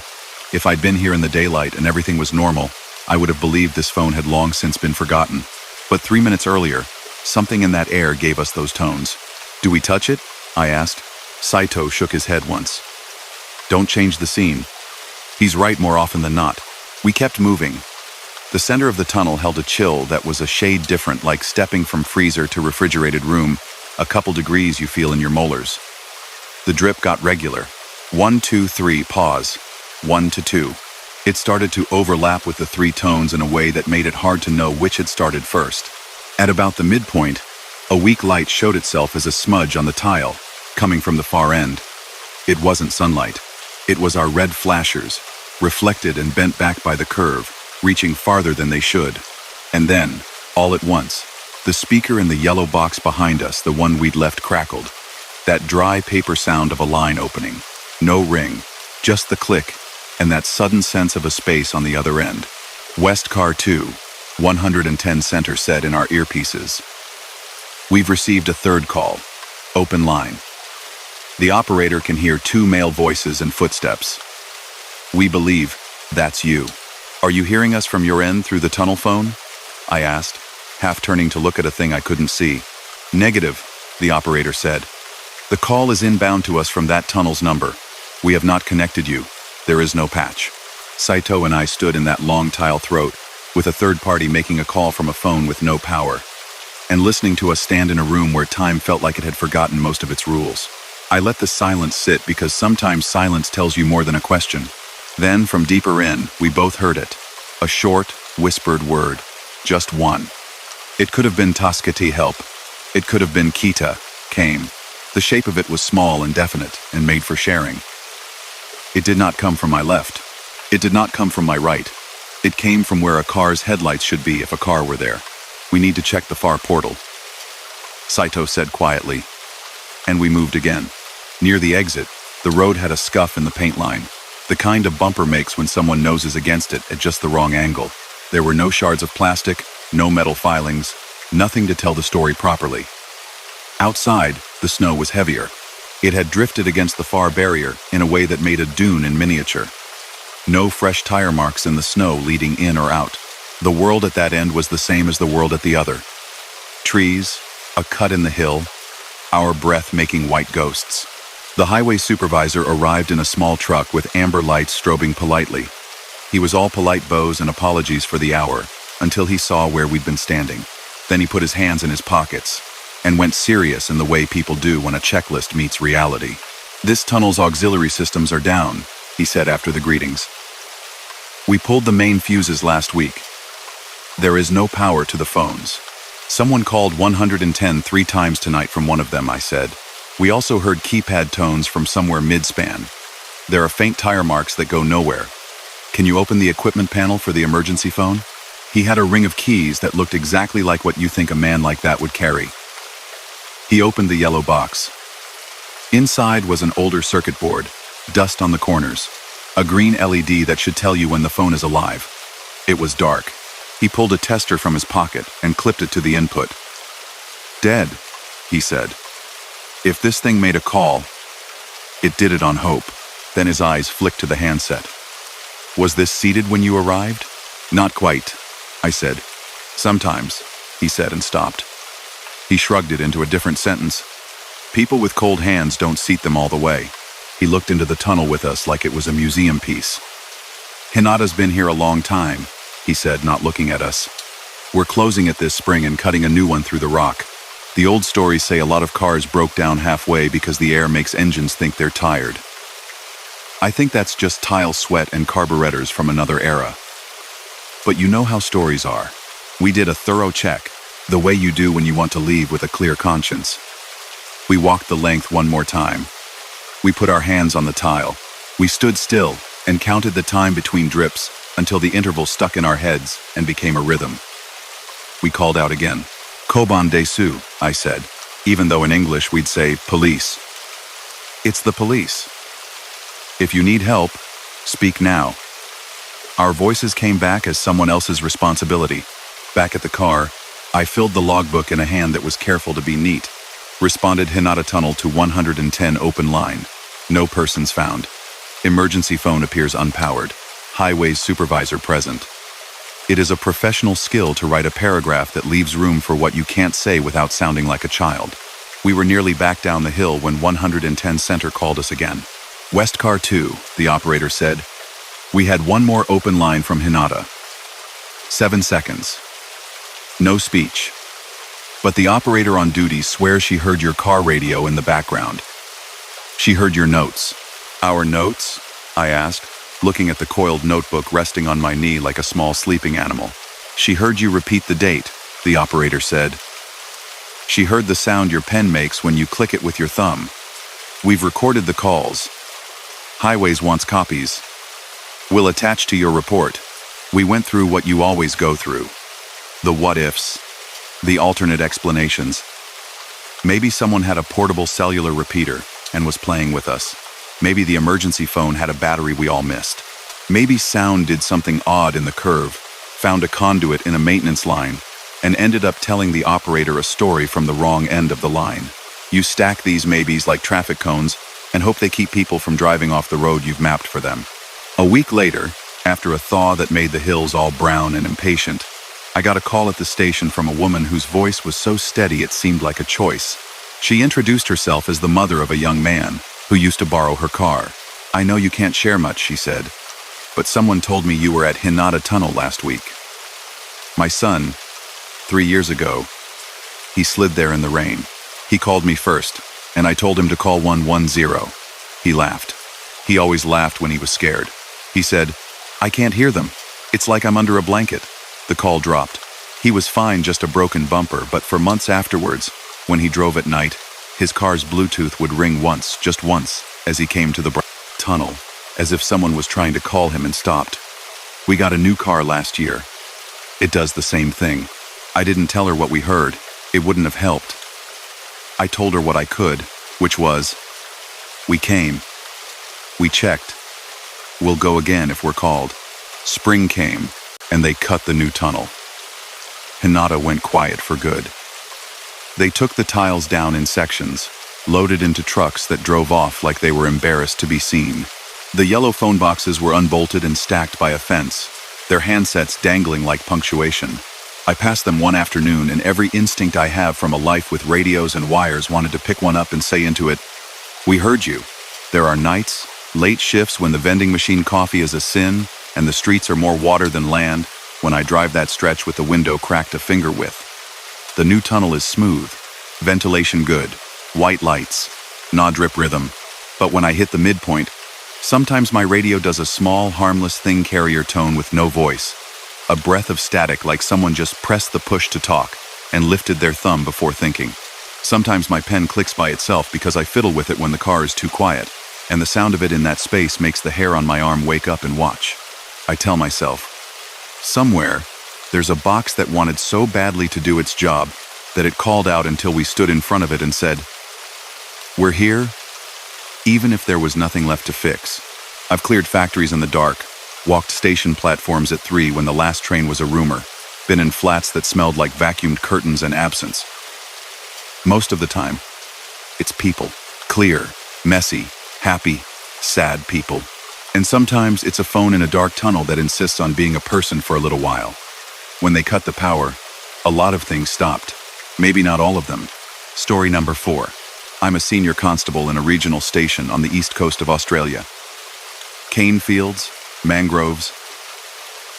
If I'd been here in the daylight and everything was normal, I would have believed this phone had long since been forgotten. But 3 minutes earlier, something in that air gave us those tones. Do we touch it? I asked. Saito shook his head once. Don't change the scene. He's right more often than not. We kept moving. The center of the tunnel held a chill that was a shade different, like stepping from freezer to refrigerated room, a couple degrees you feel in your molars. The drip got regular. 1, 2, 3, pause. 1 to 2. It started to overlap with the three tones in a way that made it hard to know which had started first. At about the midpoint, a weak light showed itself as a smudge on the tile, coming from the far end. It wasn't sunlight. It was our red flashers, reflected and bent back by the curve, reaching farther than they should. And then, all at once, the speaker in the yellow box behind us, the one we'd left, crackled. That dry paper sound of a line opening. No ring, just the click, and that sudden sense of a space on the other end. West Car 2, 110 Center said in our earpieces. We've received a third call. Open line. The operator can hear 2 male voices and footsteps. We believe that's you. Are you hearing us from your end through the tunnel phone? I asked, half turning to look at a thing I couldn't see. Negative, the operator said. The call is inbound to us from that tunnel's number. We have not connected you. There is no patch. Saito and I stood in that long tile throat, with a third party making a call from a phone with no power, and listening to us stand in a room where time felt like it had forgotten most of its rules. I let the silence sit because sometimes silence tells you more than a question. Then, from deeper in, we both heard it. A short, whispered word. Just one. It could have been Taskati, help. It could have been Kita, came. The shape of it was small and definite, and made for sharing. It did not come from my left. It did not come from my right. It came from where a car's headlights should be if a car were there. We need to check the far portal, Saito said quietly. And we moved again. Near the exit, the road had a scuff in the paint line, the kind a bumper makes when someone noses against it at just the wrong angle. There were no shards of plastic, no metal filings, nothing to tell the story properly. Outside, the snow was heavier. It had drifted against the far barrier in a way that made a dune in miniature. No fresh tire marks in the snow leading in or out. The world at that end was the same as the world at the other. Trees, a cut in the hill, our breath making white ghosts. The highway supervisor arrived in a small truck with amber lights strobing politely. He was all polite bows and apologies for the hour, until he saw where we'd been standing. Then he put his hands in his pockets, and went serious in the way people do when a checklist meets reality. This tunnel's auxiliary systems are down, he said after the greetings. We pulled the main fuses last week. There is no power to the phones. Someone called 110 3 times tonight from one of them, I said. We also heard keypad tones from somewhere mid-span. There are faint tire marks that go nowhere. Can you open the equipment panel for the emergency phone? He had a ring of keys that looked exactly like what you think a man like that would carry. He opened the yellow box. Inside was an older circuit board, dust on the corners, a green LED that should tell you when the phone is alive. It was dark. He pulled a tester from his pocket and clipped it to the input. Dead, he said. If this thing made a call, it did it on hope. Then his eyes flicked to the handset. Was this seated when you arrived? Not quite, I said. Sometimes, he said and stopped. He shrugged it into a different sentence. People with cold hands don't seat them all the way. He looked into the tunnel with us like it was a museum piece. Hinata's been here a long time, he said, not looking at us. We're closing it this spring and cutting a new one through the rock. The old stories say a lot of cars broke down halfway because the air makes engines think they're tired. I think that's just tile sweat and carburetors from another era. But you know how stories are. We did a thorough check, the way you do when you want to leave with a clear conscience. We walked the length one more time. We put our hands on the tile. We stood still and counted the time between drips until the interval stuck in our heads and became a rhythm. We called out again. Koban desu, I said, even though in English we'd say police. It's the police. If you need help, speak now. Our voices came back as someone else's responsibility. Back at the car, I filled the logbook in a hand that was careful to be neat. Responded Hinata Tunnel to 110 open line. No persons found. Emergency phone appears unpowered. Highways supervisor present. It is a professional skill to write a paragraph that leaves room for what you can't say without sounding like a child. We were nearly back down the hill when 110 Center called us again. West Car 2, the operator said. We had one more open line from Hinata. 7 seconds. No speech. But the operator on duty swears she heard your car radio in the background. She heard your notes. Our notes? I asked, looking at the coiled notebook resting on my knee like a small sleeping animal. She heard you repeat the date, the operator said. She heard the sound your pen makes when you click it with your thumb. We've recorded the calls. Highways wants copies. We'll attach to your report. We went through what you always go through. The what-ifs. The alternate explanations. Maybe someone had a portable cellular repeater and was playing with us. Maybe the emergency phone had a battery we all missed. Maybe sound did something odd in the curve, found a conduit in a maintenance line, and ended up telling the operator a story from the wrong end of the line. You stack these maybes like traffic cones and hope they keep people from driving off the road you've mapped for them. A week later, after a thaw that made the hills all brown and impatient, I got a call at the station from a woman whose voice was so steady it seemed like a choice. She introduced herself as the mother of a young man who used to borrow her car. I know you can't share much, she said, but someone told me you were at Hinata Tunnel last week. My son, 3 years ago, he slid there in the rain. He called me first, and I told him to call 110. He laughed. He always laughed when he was scared. He said, I can't hear them. It's like I'm under a blanket. The call dropped. He was fine, just a broken bumper, but for months afterwards, when he drove at night, his car's Bluetooth would ring once, just once, as he came to the tunnel, as if someone was trying to call him and stopped. We got a new car last year. It does the same thing. I didn't tell her what we heard. It wouldn't have helped. I told her what I could, which was, we came. We checked. We'll go again if we're called. Spring came, and they cut the new tunnel. Hinata went quiet for good. They took the tiles down in sections, loaded into trucks that drove off like they were embarrassed to be seen. The yellow phone boxes were unbolted and stacked by a fence, their handsets dangling like punctuation. I passed them one afternoon, and every instinct I have from a life with radios and wires wanted to pick one up and say into it, we heard you. There are nights, late shifts when the vending machine coffee is a sin and the streets are more water than land, when I drive that stretch with the window cracked a finger width. The new tunnel is smooth, ventilation good, white lights, no-drip rhythm. But when I hit the midpoint, sometimes my radio does a small, harmless thing carrier tone with no voice, a breath of static like someone just pressed the push to talk and lifted their thumb before thinking. Sometimes my pen clicks by itself because I fiddle with it when the car is too quiet, and the sound of it in that space makes the hair on my arm wake up and watch. I tell myself, somewhere, there's a box that wanted so badly to do its job that it called out until we stood in front of it and said, we're here, even if there was nothing left to fix. I've cleared factories in the dark, walked station platforms at 3 when the last train was a rumor, been in flats that smelled like vacuumed curtains and absence. Most of the time, it's people. Clear, messy, happy, sad people. And sometimes it's a phone in a dark tunnel that insists on being a person for a little while. When they cut the power, a lot of things stopped. Maybe not all of them. Story number 4. I'm a senior constable in a regional station on the east coast of Australia. Cane fields, mangroves,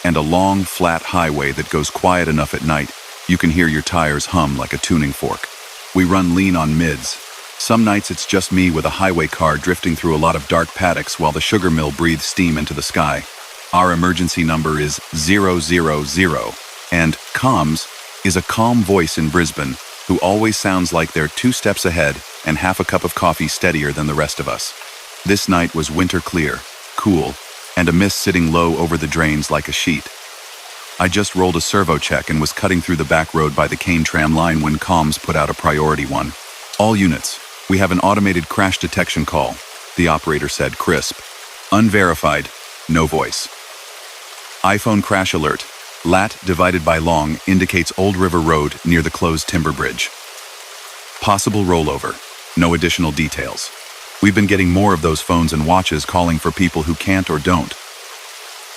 and a long, flat highway that goes quiet enough at night you can hear your tires hum like a tuning fork. We run lean on mids. Some nights it's just me with a highway car drifting through a lot of dark paddocks while the sugar mill breathes steam into the sky. Our emergency number is 000, and comms is a calm voice in Brisbane who always sounds like they're 2 steps ahead and half a cup of coffee steadier than the rest of us. This night was winter clear, cool, and a mist sitting low over the drains like a sheet. I just rolled a servo check and was cutting through the back road by the Cane tram line when comms put out a priority one. All units, we have an automated crash detection call, the operator said, crisp. Unverified, no voice. iPhone crash alert. Lat divided by long indicates Old River Road near the closed timber bridge. Possible rollover. No additional details. We've been getting more of those phones and watches calling for people who can't or don't.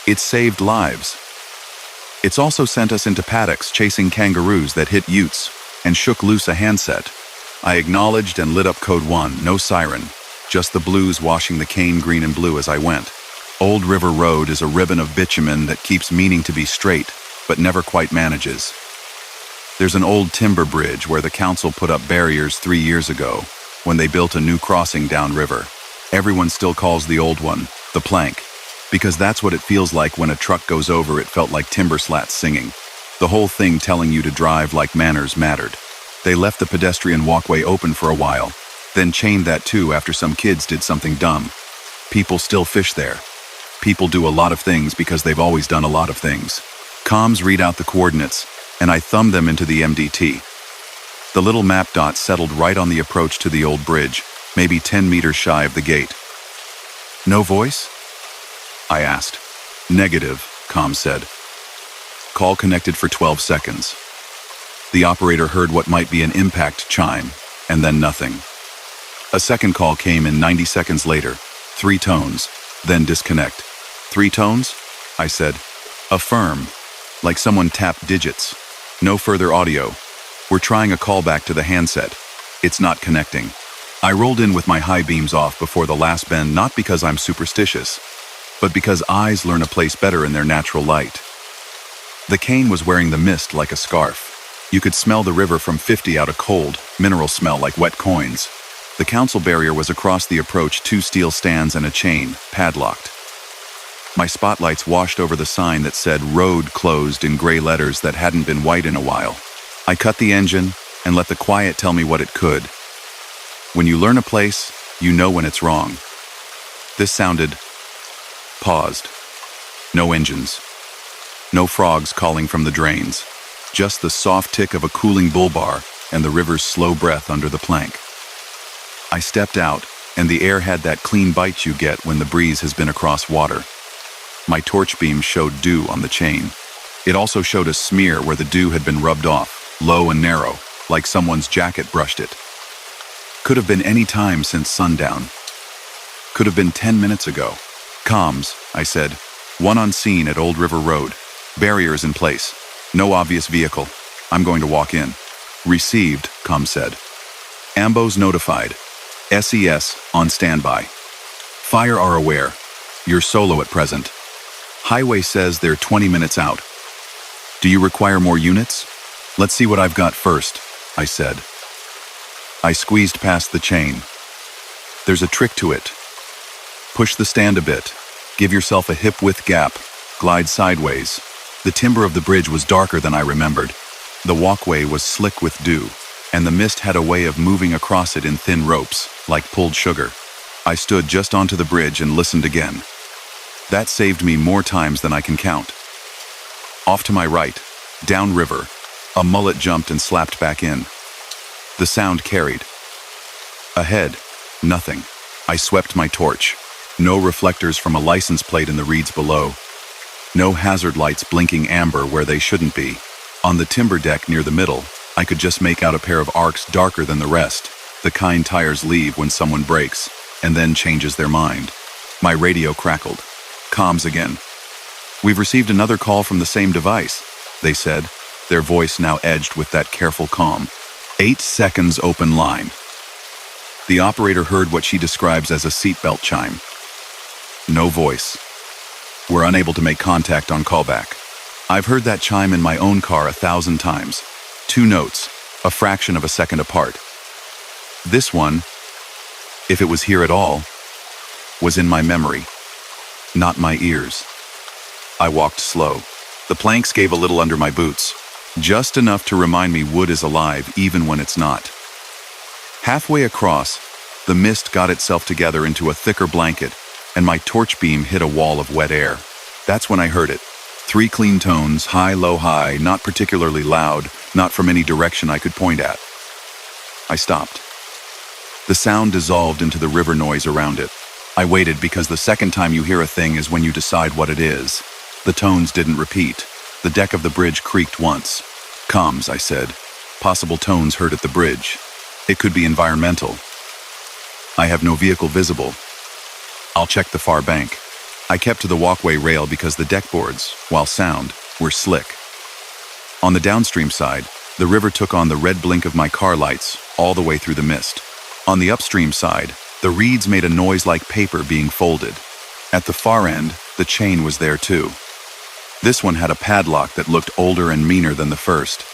It's saved lives. It's also sent us into paddocks chasing kangaroos that hit utes and shook loose a handset. I acknowledged and lit up code 1, no siren, just the blues washing the cane green and blue as I went. Old River Road is a ribbon of bitumen that keeps meaning to be straight, but never quite manages. There's an old timber bridge where the council put up barriers 3 years ago, when they built a new crossing downriver. Everyone still calls the old one the plank, because that's what it feels like when a truck goes over. It felt like timber slats singing, the whole thing telling you to drive like manners mattered. They left the pedestrian walkway open for a while, then chained that too after some kids did something dumb. People still fish there. People do a lot of things because they've always done a lot of things. Comms read out the coordinates, and I thumbed them into the MDT. The little map dot settled right on the approach to the old bridge, maybe 10 meters shy of the gate. No voice? I asked. Negative, comms said. Call connected for 12 seconds. The operator heard what might be an impact chime, and then nothing. A second call came in 90 seconds later, 3 tones, then disconnect. 3 tones? I said. Affirm, like someone tapped digits. No further audio. We're trying a callback to the handset. It's not connecting. I rolled in with my high beams off before the last bend, not because I'm superstitious, but because eyes learn a place better in their natural light. The cane was wearing the mist like a scarf. You could smell the river from 50 out, a cold, mineral smell like wet coins. The council barrier was across the approach, 2 steel stands and a chain, padlocked. My spotlights washed over the sign that said road closed in gray letters that hadn't been white in a while. I cut the engine and let the quiet tell me what it could. When you learn a place, you know when it's wrong. This sounded paused. No engines. No frogs calling from the drains. Just the soft tick of a cooling bull bar and the river's slow breath under the plank. I stepped out, and the air had that clean bite you get when the breeze has been across water. My torch beam showed dew on the chain. It also showed a smear where the dew had been rubbed off, low and narrow, like someone's jacket brushed it. Could have been any time since sundown. Could have been 10 minutes ago. Comms, I said. 1 on scene at Old River Road. Barriers in place. No obvious vehicle. I'm going to walk in. Received, comms said. Ambos notified. SES on standby. Fire are aware. You're solo at present. Highway says they're 20 minutes out. Do you require more units? Let's see what I've got first, I said. I squeezed past the chain. There's a trick to it. Push the stand a bit. Give yourself a hip-width gap. Glide sideways. The timber of the bridge was darker than I remembered. The walkway was slick with dew, and the mist had a way of moving across it in thin ropes, like pulled sugar. I stood just onto the bridge and listened again. That saved me more times than I can count. Off to my right, downriver, a mullet jumped and slapped back in. The sound carried. Ahead, nothing. I swept my torch. No reflectors from a license plate in the reeds below. No hazard lights blinking amber where they shouldn't be. On the timber deck near the middle, I could just make out a pair of arcs darker than the rest, the kind tires leave when someone brakes, and then changes their mind. My radio crackled. Comms again. We've received another call from the same device, they said, their voice now edged with that careful calm. 8 seconds open line. The operator heard what she describes as a seatbelt chime. No voice. We're unable to make contact on callback. I've heard that chime in my own car 1,000 times. 2 notes, a fraction of a second apart. This one, if it was here at all, was in my memory, not my ears. I walked slow. The planks gave a little under my boots, just enough to remind me wood is alive even when it's not. Halfway across, the mist got itself together into a thicker blanket, and my torch beam hit a wall of wet air. That's when I heard it. 3 clean tones, high, low, high, not particularly loud, not from any direction I could point at. I stopped. The sound dissolved into the river noise around it. I waited because the second time you hear a thing is when you decide what it is. The tones didn't repeat. The deck of the bridge creaked once. Comms, I said. Possible tones heard at the bridge. It could be environmental. I have no vehicle visible. I'll check the far bank. I kept to the walkway rail because the deck boards, while sound, were slick. On the downstream side, the river took on the red blink of my car lights, all the way through the mist. On the upstream side, the reeds made a noise like paper being folded. At the far end, the chain was there too. This one had a padlock that looked older and meaner than the first.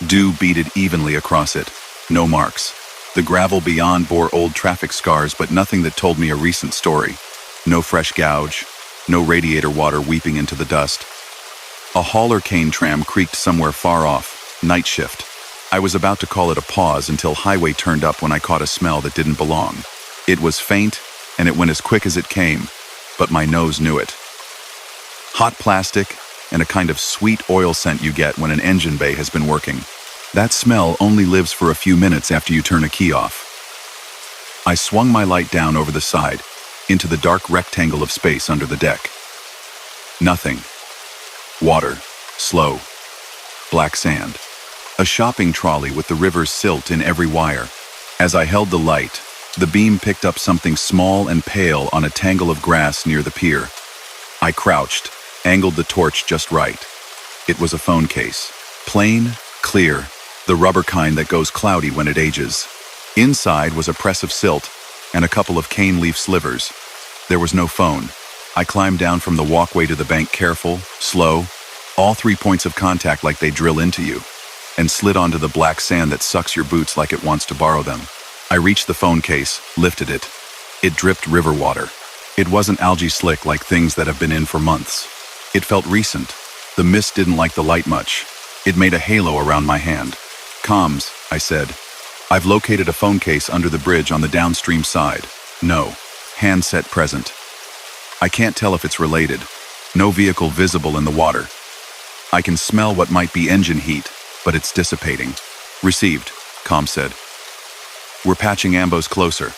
Dew beaded evenly across it. No marks. The gravel beyond bore old traffic scars, but nothing that told me a recent story. No fresh gouge. No radiator water weeping into the dust. A hauler cane tram creaked somewhere far off. Night shift. I was about to call it a pause until highway turned up when I caught a smell that didn't belong. It was faint, and it went as quick as it came, but my nose knew it. Hot plastic and a kind of sweet oil scent you get when an engine bay has been working. That smell only lives for a few minutes after you turn a key off. I swung my light down over the side, into the dark rectangle of space under the deck. Nothing. Water. Slow. Black sand. A shopping trolley with the river's silt in every wire. As I held the light, the beam picked up something small and pale on a tangle of grass near the pier. I crouched, angled the torch just right. It was a phone case. Plain, clear, the rubber kind that goes cloudy when it ages. Inside was a press of silt and a couple of cane leaf slivers. There was no phone. I climbed down from the walkway to the bank careful, slow, all 3 points of contact like they drill into you, and slid onto the black sand that sucks your boots like it wants to borrow them. I reached the phone case, lifted it. It dripped river water. It wasn't algae slick like things that have been in for months. It felt recent. The mist didn't like the light much. It made a halo around my hand. "Comms," I said. "I've located a phone case under the bridge on the downstream side. No. Handset present. I can't tell if it's related. No vehicle visible in the water. I can smell what might be engine heat, but it's dissipating." "Received," comm said. "We're patching ambos closer.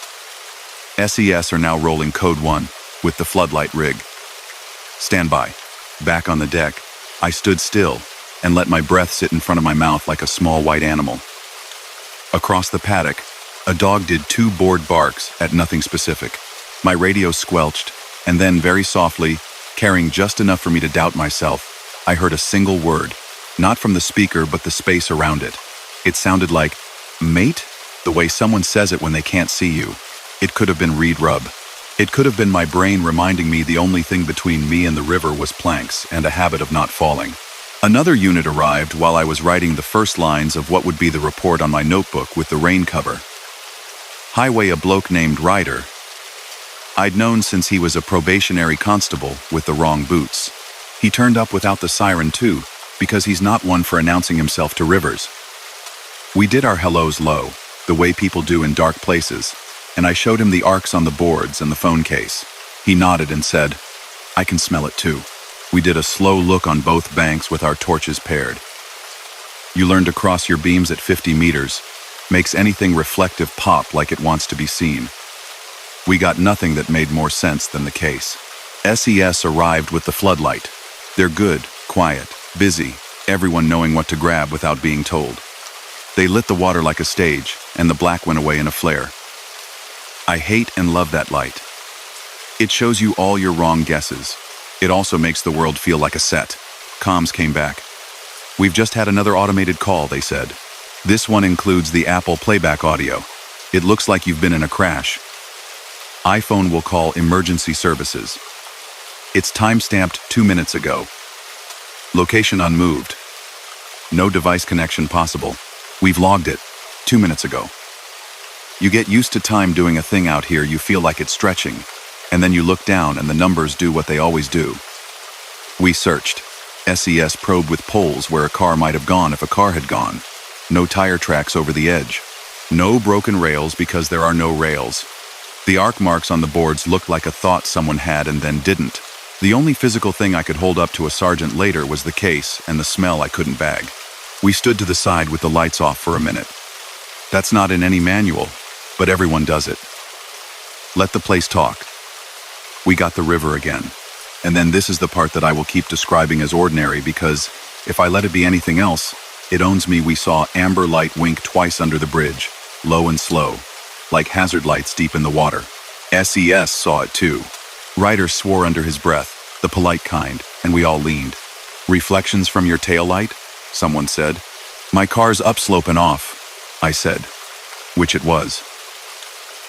SES are now rolling code 1 with the floodlight rig. Stand by." Back on the deck, I stood still and let my breath sit in front of my mouth like a small white animal. Across the paddock, a dog did 2 bored barks at nothing specific. My radio squelched, and then very softly, carrying just enough for me to doubt myself, I heard a single word, not from the speaker but the space around it. It sounded like, "Mate?" the way someone says it when they can't see you. It could have been reed rub. It could have been my brain reminding me the only thing between me and the river was planks and a habit of not falling. Another unit arrived while I was writing the first lines of what would be the report on my notebook with the rain cover. Highway a bloke named Ryder. I'd known since he was a probationary constable with the wrong boots. He turned up without the siren too, because he's not one for announcing himself to rivers. We did our hellos low, the way people do in dark places, and I showed him the arcs on the boards and the phone case. He nodded and said, "I can smell it too." We did a slow look on both banks with our torches paired. You learn to cross your beams at 50 meters, makes anything reflective pop like it wants to be seen. We got nothing that made more sense than the case. SES arrived with the floodlight. They're good, quiet, busy, everyone knowing what to grab without being told. They lit the water like a stage, and the black went away in a flare. I hate and love that light. It shows you all your wrong guesses. It also makes the world feel like a set. Comms came back. "We've just had another automated call," they said. "This one includes the Apple playback audio. It looks like you've been in a crash. iPhone will call emergency services. It's time-stamped 2 minutes ago. Location unmoved. No device connection possible. We've logged it 2 minutes ago." You get used to time doing a thing out here, you feel like it's stretching, and then you look down and the numbers do what they always do. We searched. SES probed with poles where a car might have gone if a car had gone. No tire tracks over the edge. No broken rails because there are no rails. The arc marks on the boards looked like a thought someone had and then didn't. The only physical thing I could hold up to a sergeant later was the case and the smell I couldn't bag. We stood to the side with the lights off for a minute. That's not in any manual, but everyone does it. Let the place talk. We got the river again. And then this is the part that I will keep describing as ordinary because, if I let it be anything else, it owns me. We saw amber light wink twice under the bridge, low and slow, like hazard lights deep in the water. SES saw it too. Ryder swore under his breath, the polite kind, and we all leaned. "Reflections from your tail light?" someone said. "My car's upslope and off," I said. which it was.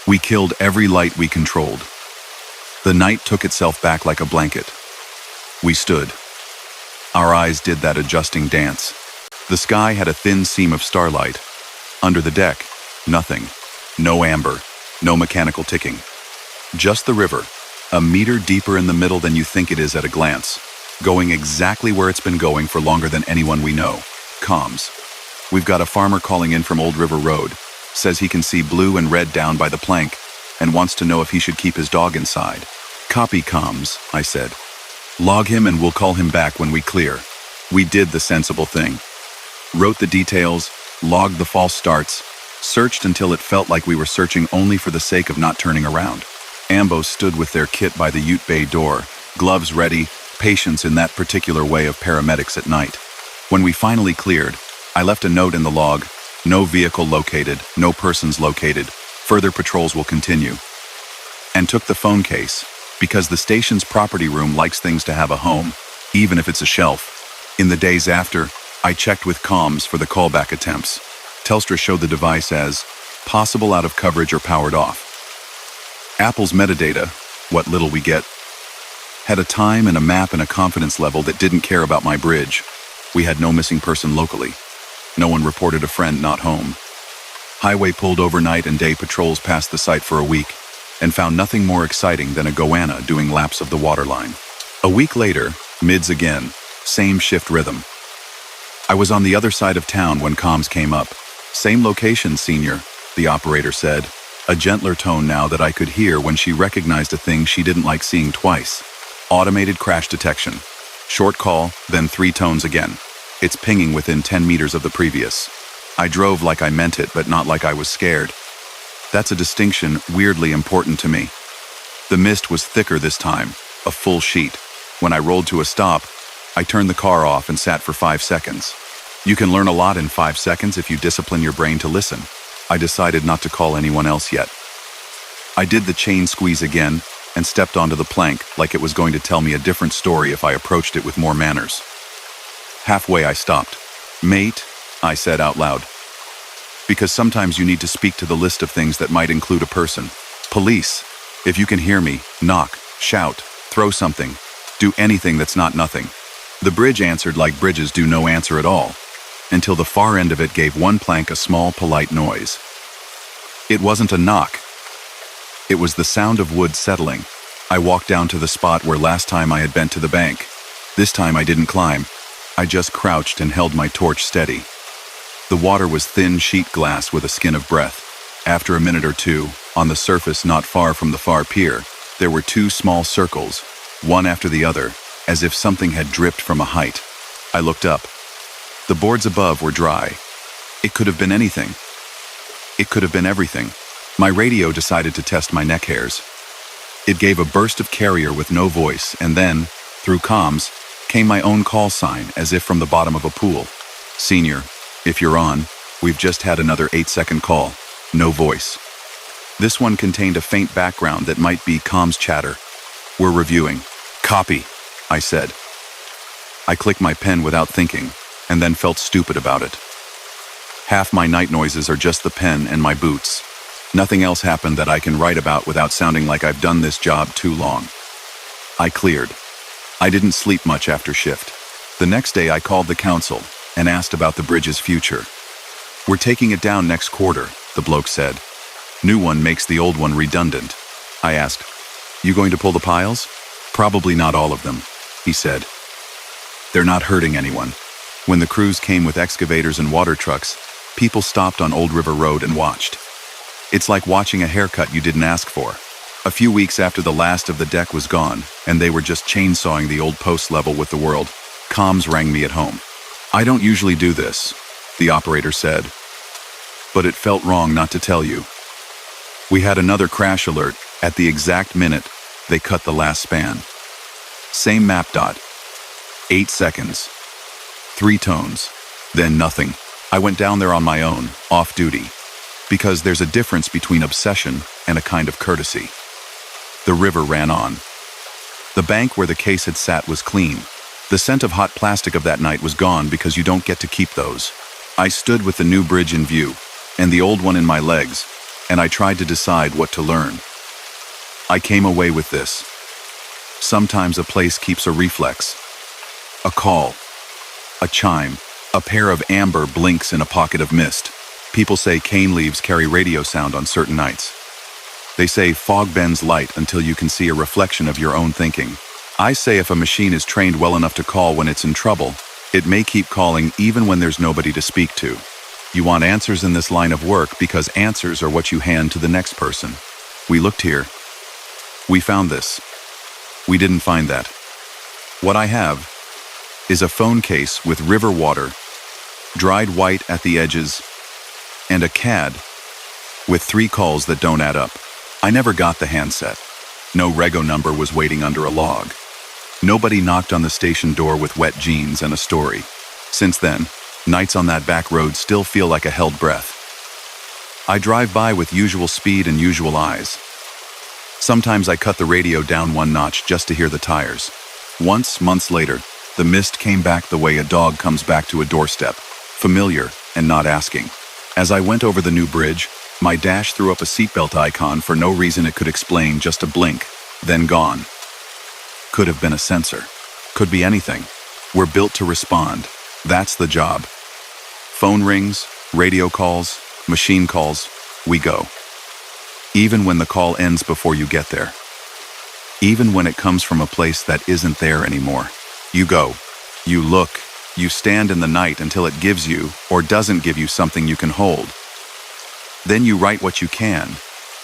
We killed every light we controlled. The night took itself back like a blanket. We stood. Our eyes did that adjusting dance. The sky had a thin seam of starlight. Under the deck, nothing. No amber, no mechanical ticking. Just the river, a meter deeper in the middle than you think it is at a glance, going exactly where it's been going for longer than anyone we know. Comms. We've got a farmer calling in from Old River Road, says he can see blue and red down by the plank, and wants to know if he should keep his dog inside. Copy comms, I said. Log him and we'll call him back when we clear. We did the sensible thing. Wrote the details, logged the false starts, searched until it felt like we were searching only for the sake of not turning around. Ambos stood with their kit by the Ute Bay door, gloves ready, patience in that particular way of paramedics at night. When we finally cleared, I left a note in the log, no vehicle located, no persons located, further patrols will continue. And took the phone case, because the station's property room likes things to have a home, even if it's a shelf. In the days after, I checked with comms for the callback attempts. Telstra showed the device as possible out of coverage or powered off. Apple's metadata, what little we get, had a time and a map and a confidence level that didn't care about my bridge. We had no missing person locally. No one reported a friend not home. Highway pulled overnight and day patrols passed the site for a week and found nothing more exciting than a goanna doing laps of the waterline. A week later, mids again, same shift rhythm. I was on the other side of town when comms came up. Same location, senior, the operator said, a gentler tone now that I could hear when she recognized a thing she didn't like seeing twice. Automated crash detection. Short call, then 3 tones again. It's pinging within 10 meters of the previous. I drove like I meant it, but not like I was scared. That's a distinction weirdly important to me. The mist was thicker this time, a full sheet. When I rolled to a stop, I turned the car off and sat for 5 seconds. You can learn a lot in 5 seconds if you discipline your brain to listen. I decided not to call anyone else yet. I did the chain squeeze again and stepped onto the plank like it was going to tell me a different story if I approached it with more manners. Halfway I stopped. Mate, I said out loud. Because sometimes you need to speak to the list of things that might include a person. Police. If you can hear me, knock, shout, throw something. Do anything that's not nothing. The bridge answered like bridges do no answer at all, until the far end of it gave one plank a small, polite noise. It wasn't a knock. It was the sound of wood settling. I walked down to the spot where last time I had bent to the bank. This time I didn't climb. I just crouched and held my torch steady. The water was thin sheet glass with a skin of breath. After a minute or two, on the surface not far from the far pier, there were 2 small circles, one after the other, as if something had dripped from a height. I looked up. The boards above were dry. It could have been anything. It could have been everything. My radio decided to test my neck hairs. It gave a burst of carrier with no voice, and then, through comms, came my own call sign as if from the bottom of a pool. Senior, if you're on, we've just had another 8-second call. No voice. This one contained a faint background that might be comms chatter. We're reviewing. Copy, I said. I clicked my pen without thinking, and then felt stupid about it. Half my night noises are just the pen and my boots. Nothing else happened that I can write about without sounding like I've done this job too long. I cleared. I didn't sleep much after shift. The next day I called the council and asked about the bridge's future. We're taking it down next quarter, the bloke said. New one makes the old one redundant. I asked, you going to pull the piles? Probably not all of them, he said. They're not hurting anyone. When the crews came with excavators and water trucks, people stopped on Old River Road and watched. It's like watching a haircut you didn't ask for. A few weeks after the last of the deck was gone, and they were just chainsawing the old post level with the world, comms rang me at home. I don't usually do this, the operator said, but it felt wrong not to tell you. We had another crash alert at the exact minute they cut the last span. Same map dot. 8 seconds. 3 tones. Then nothing. I went down there on my own, off duty, because there's a difference between obsession and a kind of courtesy. The river ran on. The bank where the case had sat was clean. The scent of hot plastic of that night was gone because you don't get to keep those. I stood with the new bridge in view, and the old one in my legs, and I tried to decide what to learn. I came away with this. Sometimes a place keeps a reflex. A call. A chime. A pair of amber blinks in a pocket of mist. People say cane leaves carry radio sound on certain nights. They say fog bends light until you can see a reflection of your own thinking. I say if a machine is trained well enough to call when it's in trouble, it may keep calling even when there's nobody to speak to. You want answers in this line of work because answers are what you hand to the next person. We looked here. We found this. We didn't find that. What I have is a phone case with river water, dried white at the edges, and a CAD with 3 calls that don't add up. I never got the handset. No rego number was waiting under a log. Nobody knocked on the station door with wet jeans and a story. Since then, nights on that back road still feel like a held breath. I drive by with usual speed and usual eyes. Sometimes I cut the radio down 1 notch just to hear the tires. Once, months later, the mist came back the way a dog comes back to a doorstep, familiar and not asking. As I went over the new bridge, my dash threw up a seatbelt icon for no reason it could explain, just a blink, then gone. Could have been a sensor. Could be anything. We're built to respond. That's the job. Phone rings, radio calls, machine calls, we go. Even when the call ends before you get there. Even when it comes from a place that isn't there anymore. You go. You look. You stand in the night until it gives you, or doesn't give you, something you can hold. Then you write what you can,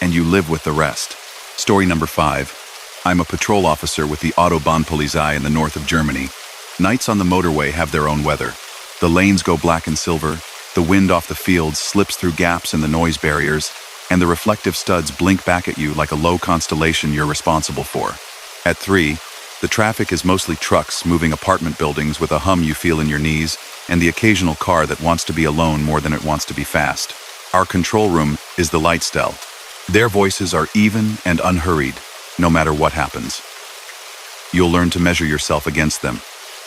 and you live with the rest. Story number 5. I'm a patrol officer with the Autobahnpolizei in the north of Germany. Nights on the motorway have their own weather. The lanes go black and silver, the wind off the fields slips through gaps in the noise barriers, and the reflective studs blink back at you like a low constellation you're responsible for. At 3, the traffic is mostly trucks moving apartment buildings with a hum you feel in your knees, and the occasional car that wants to be alone more than it wants to be fast. Our control room is the Leitstelle. Their voices are even and unhurried, no matter what happens. You'll learn to measure yourself against them.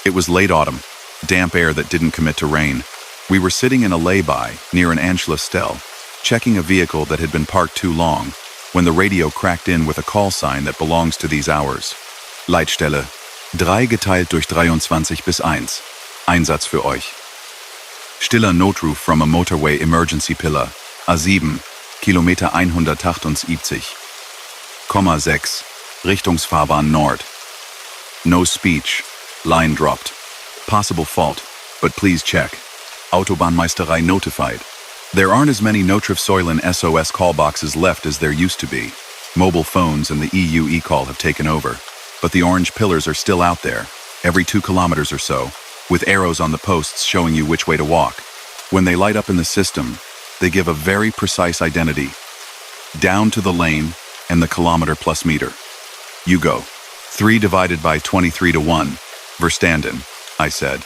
It was late autumn, damp air that didn't commit to rain. We were sitting in a lay-by near an Anschlussstelle, checking a vehicle that had been parked too long, when the radio cracked in with a call sign that belongs to these hours. Leitstelle, 3 geteilt durch 23 bis 1. Einsatz für euch. Stiller Notruf from a motorway emergency pillar, A7, Kilometer 178, 6, Richtungsfahrbahn Nord. No speech, line dropped. Possible fault, but please check. Autobahnmeisterei notified. There aren't as many Nottrifsäulen SOS call boxes left as there used to be. Mobile phones and the EU e-call have taken over. But the orange pillars are still out there, every 2 kilometers or so, with arrows on the posts showing you which way to walk. When they light up in the system, they give a very precise identity. Down to the lane and the kilometer plus meter. You go. 3 divided by 23 to 1. Verstanden, I said.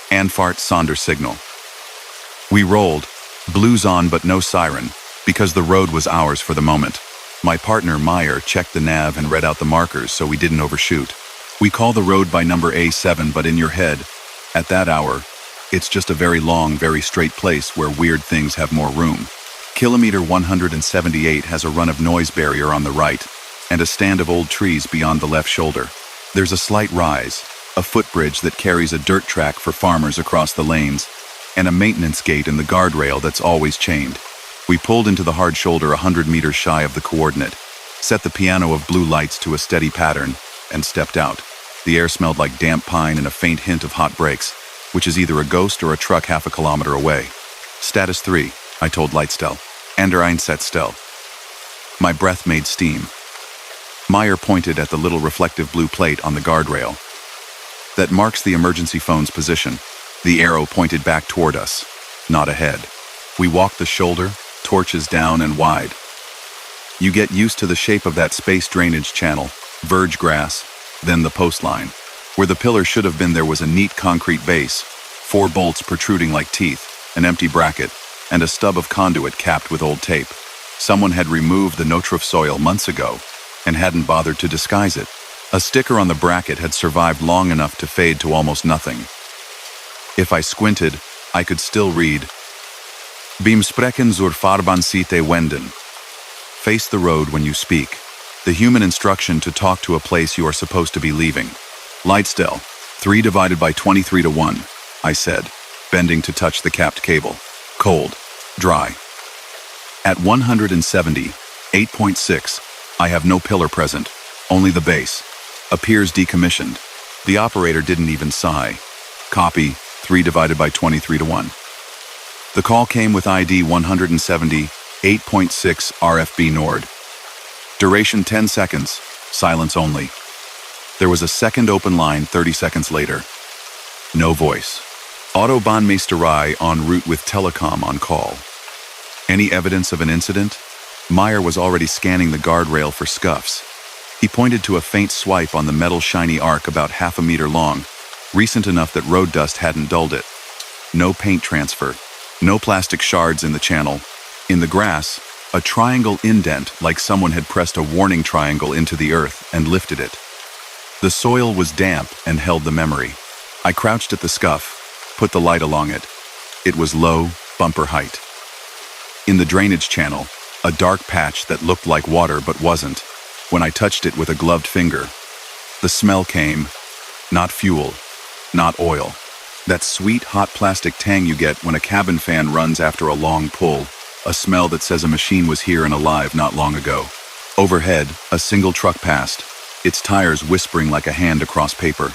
Anfahrt Sondersignal. We rolled, blues on but no siren, because the road was ours for the moment. My partner, Meyer, checked the nav and read out the markers so we didn't overshoot. We call the road by number A7, but in your head, at that hour, it's just a very long, very straight place where weird things have more room. Kilometer 178 has a run of noise barrier on the right, and a stand of old trees beyond the left shoulder. There's a slight rise, a footbridge that carries a dirt track for farmers across the lanes, and a maintenance gate in the guardrail that's always chained. We pulled into the hard shoulder 100 meters shy of the coordinate, set the piano of blue lights to a steady pattern, and stepped out. The air smelled like damp pine and a faint hint of hot brakes, which is either a ghost or a truck half a kilometer away. Status 3, I told Leitstelle. Ander Einsatzstelle. My breath made steam. Meyer pointed at the little reflective blue plate on the guardrail. That marks the emergency phone's position. The arrow pointed back toward us, not ahead. We walked the shoulder, torches down and wide. You get used to the shape of that space drainage channel, verge grass, then the post line. Where the pillar should have been there was a neat concrete base, 4 bolts protruding like teeth, an empty bracket, and a stub of conduit capped with old tape. Someone had removed the Nottrifsäule months ago and hadn't bothered to disguise it. A sticker on the bracket had survived long enough to fade to almost nothing. If I squinted, I could still read, Beim Sprechen zur Fahrbahn wenden. Face the road when you speak. The human instruction to talk to a place you are supposed to be leaving. Lightstell, 3 divided by 23 to 1, I said, bending to touch the capped cable. Cold. Dry. At 170, 8.6, I have no pillar present, only the base. Appears decommissioned. The operator didn't even sigh. Copy, 3 divided by 23 to 1. The call came with ID 170, 8.6 RFB Nord. Duration 10 seconds, silence only. There was a second open line 30 seconds later. No voice. Autobahnmeisterei en route with telecom on call. Any evidence of an incident? Meyer was already scanning the guardrail for scuffs. He pointed to a faint swipe on the metal shiny arc about half a meter long, recent enough that road dust hadn't dulled it. No paint transfer. No plastic shards in the channel. In the grass, a triangle indent like someone had pressed a warning triangle into the earth and lifted it. The soil was damp and held the memory. I crouched at the scuff, put the light along it. It was low, bumper height. In the drainage channel, a dark patch that looked like water but wasn't, when I touched it with a gloved finger. The smell came, not fuel, not oil. That sweet, hot plastic tang you get when a cabin fan runs after a long pull, a smell that says a machine was here and alive not long ago. Overhead, a single truck passed, its tires whispering like a hand across paper.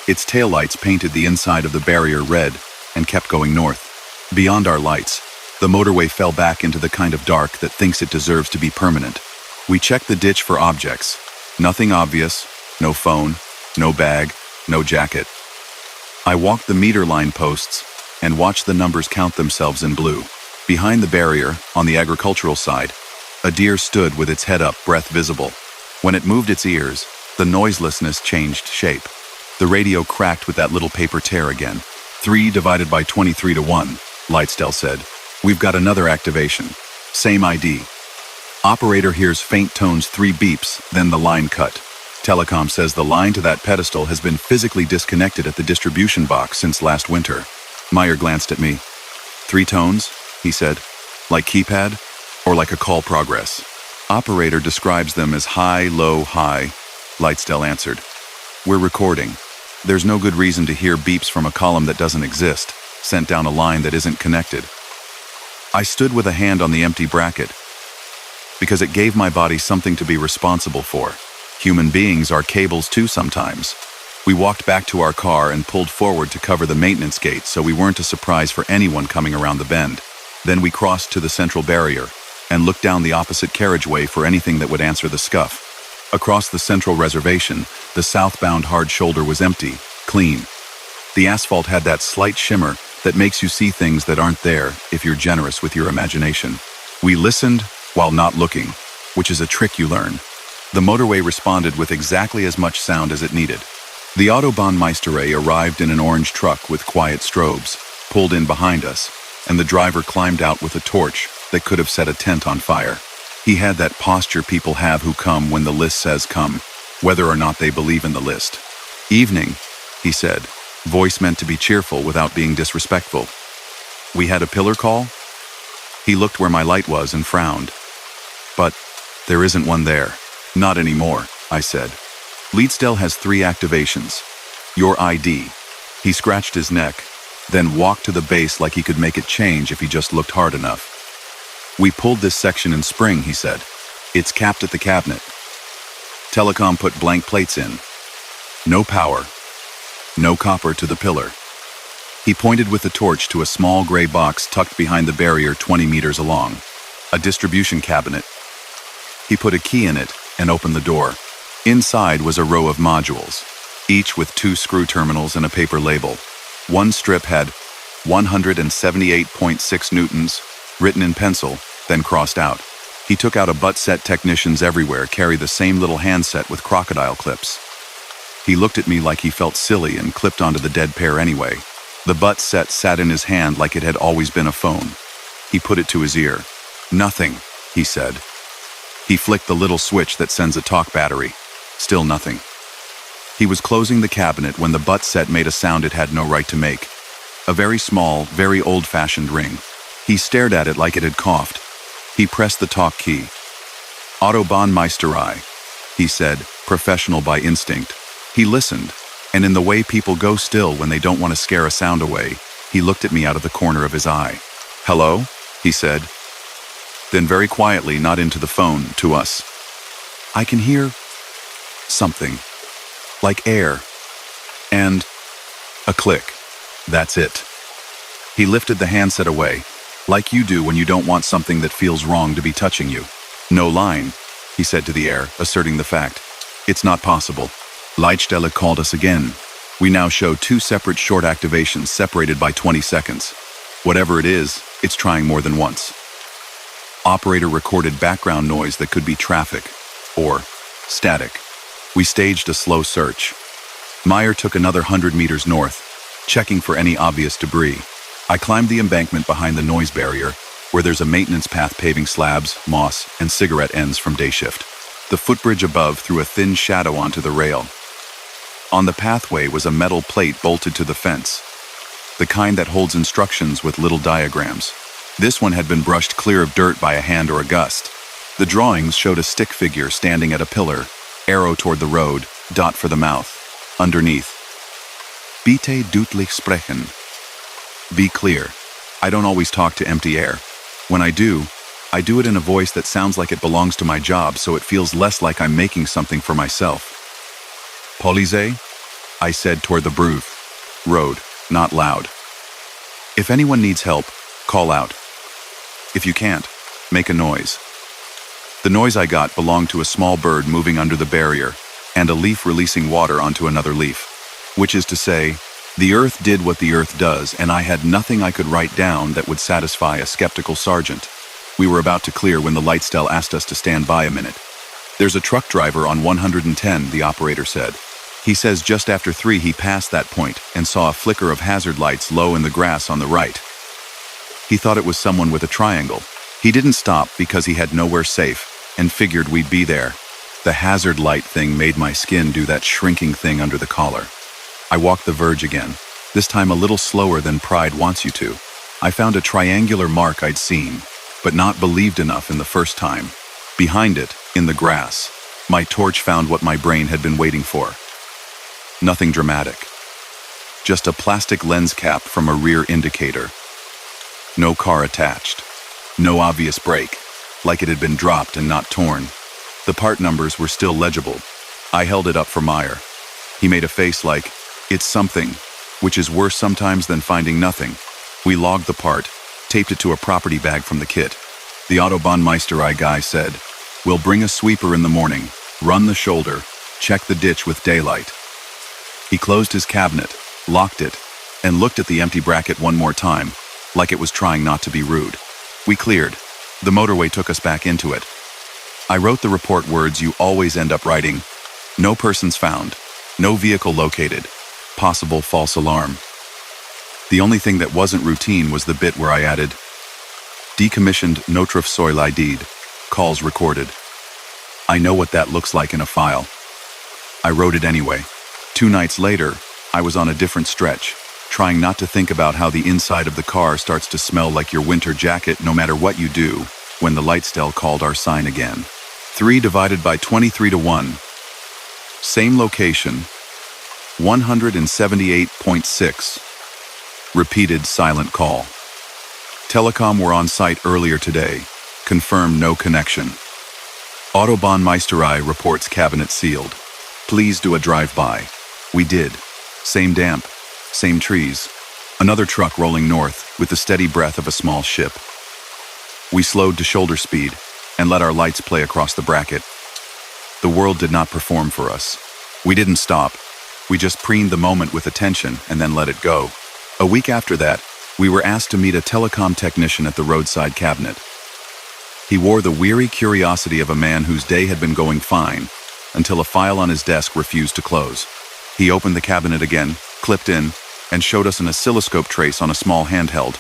Its taillights painted the inside of the barrier red and kept going north. Beyond our lights, the motorway fell back into the kind of dark that thinks it deserves to be permanent. We checked the ditch for objects. Nothing obvious, no phone, no bag, no jacket. I walked the meter line posts and watched the numbers count themselves in blue. Behind the barrier, on the agricultural side, a deer stood with its head up, breath visible. When it moved its ears, the noiselessness changed shape. The radio cracked with that little paper tear again. 3 divided by 23 to 1, Lightstell said. We've got another activation. Same ID. Operator hears faint tones, 3 beeps, then the line cut. Telecom says the line to that pedestal has been physically disconnected at the distribution box since last winter. Meyer glanced at me. 3 tones, he said. Like keypad? Or like a call progress? Operator describes them as high, low, high, Lightstell answered. We're recording. There's no good reason to hear beeps from a column that doesn't exist, sent down a line that isn't connected. I stood with a hand on the empty bracket, because it gave my body something to be responsible for. Human beings are cables too sometimes. We walked back to our car and pulled forward to cover the maintenance gate so we weren't a surprise for anyone coming around the bend. Then we crossed to the central barrier and looked down the opposite carriageway for anything that would answer the scuff. Across the central reservation, the southbound hard shoulder was empty, clean. The asphalt had that slight shimmer that makes you see things that aren't there if you're generous with your imagination. We listened while not looking, which is a trick you learn. The motorway responded with exactly as much sound as it needed. The Autobahnmeisterei arrived in an orange truck with quiet strobes, pulled in behind us, and the driver climbed out with a torch that could have set a tent on fire. He had that posture people have who come when the list says come, whether or not they believe in the list. Evening, he said, voice meant to be cheerful without being disrespectful. We had a pillar call? He looked where my light was and frowned. But there isn't one there. Not anymore, I said. Lightstell has 3 activations. Your ID. He scratched his neck, then walked to the base like he could make it change if he just looked hard enough. We pulled this section in spring, he said. It's capped at the cabinet. Telecom put blank plates in. No power. No copper to the pillar. He pointed with the torch to a small gray box tucked behind the barrier 20 meters along. A distribution cabinet. He put a key in it and opened the door. Inside was a row of modules, each with 2 screw terminals and a paper label. One strip had 178.6 newtons, written in pencil, then crossed out. He took out a butt set. Technicians everywhere carry the same little handset with crocodile clips. He looked at me like he felt silly and clipped onto the dead pair anyway. The butt set sat in his hand like it had always been a phone. He put it to his ear. Nothing, he said. He flicked the little switch that sends a talk battery. Still nothing. He was closing the cabinet when the butt set made a sound it had no right to make. A very small, very old-fashioned ring. He stared at it like it had coughed. He pressed the talk key. Autobahnmeisterei, he said, professional by instinct. He listened, and in the way people go still when they don't want to scare a sound away, he looked at me out of the corner of his eye. "Hello?" he said. Then very quietly, not into the phone, to us. "I can hear something, like air, and a click. That's it." He lifted the handset away, like you do when you don't want something that feels wrong to be touching you. "No line," he said to the air, asserting the fact. "It's not possible." Leitstelle called us again. We now show two separate short activations separated by 20 seconds. Whatever it is, it's trying more than once. Operator recorded background noise that could be traffic, or static. We staged a slow search. Meyer took another 100 meters north, checking for any obvious debris. I climbed the embankment behind the noise barrier, where there's a maintenance path paving slabs, moss, and cigarette ends from day shift. The footbridge above threw a thin shadow onto the rail. On the pathway was a metal plate bolted to the fence, the kind that holds instructions with little diagrams. This one had been brushed clear of dirt by a hand or a gust. The drawings showed a stick figure standing at a pillar, arrow toward the road, dot for the mouth. Underneath, "Bitte deutlich sprechen." Be clear. I don't always talk to empty air. When I do it in a voice that sounds like it belongs to my job, so it feels less like I'm making something for myself. "Police?" I said toward the Bruve road, not loud. "If anyone needs help, call out. If you can't, make a noise." The noise I got belonged to a small bird moving under the barrier and a leaf releasing water onto another leaf. Which is to say, the earth did what the earth does, and I had nothing I could write down that would satisfy a skeptical sergeant. We were about to clear when the Leitstelle asked us to stand by a minute. "There's a truck driver on 110, the operator said. He says just after 3 he passed that point and saw a flicker of hazard lights low in the grass on the right. He thought it was someone with a triangle. He didn't stop because he had nowhere safe and figured we'd be there. The hazard light thing made my skin do that shrinking thing under the collar. I walked the verge again, this time a little slower than pride wants you to. I found a triangular mark I'd seen, but not believed enough in the first time. Behind it, in the grass, my torch found what my brain had been waiting for. Nothing dramatic. Just a plastic lens cap from a rear indicator. No car attached. No obvious break, like it had been dropped and not torn. The part numbers were still legible. I held it up for Meyer. He made a face like, "It's something," which is worse sometimes than finding nothing. We logged the part, taped it to a property bag from the kit. The Autobahnmeisterei guy said, "We'll bring a sweeper in the morning, run the shoulder, check the ditch with daylight." He closed his cabinet, locked it, and looked at the empty bracket one more time, like it was trying not to be rude. We cleared. The motorway took us back into it. I wrote the report words you always end up writing. No persons found. No vehicle located. Possible false alarm. The only thing that wasn't routine was the bit where I added, "Decommissioned Notruf Soil ID'd. Calls recorded." I know what that looks like in a file. I wrote it anyway. 2 nights later, I was on a different stretch, trying not to think about how the inside of the car starts to smell like your winter jacket no matter what you do, when the Leitstelle called our sign again. 3 divided by 23 to 1. Same location, 178.6. Repeated silent call. Telecom were on site earlier today. Confirmed no connection. Autobahnmeisterei reports cabinet sealed. Please do a drive-by. We did. Same damp. Same trees. Another truck rolling north with the steady breath of a small ship. We slowed to shoulder speed and let our lights play across the bracket. The world did not perform for us. We didn't stop. We just preened the moment with attention and then let it go. A week after that, we were asked to meet a telecom technician at the roadside cabinet. He wore the weary curiosity of a man whose day had been going fine until a file on his desk refused to close. He opened the cabinet again, clipped in, and showed us an oscilloscope trace on a small handheld.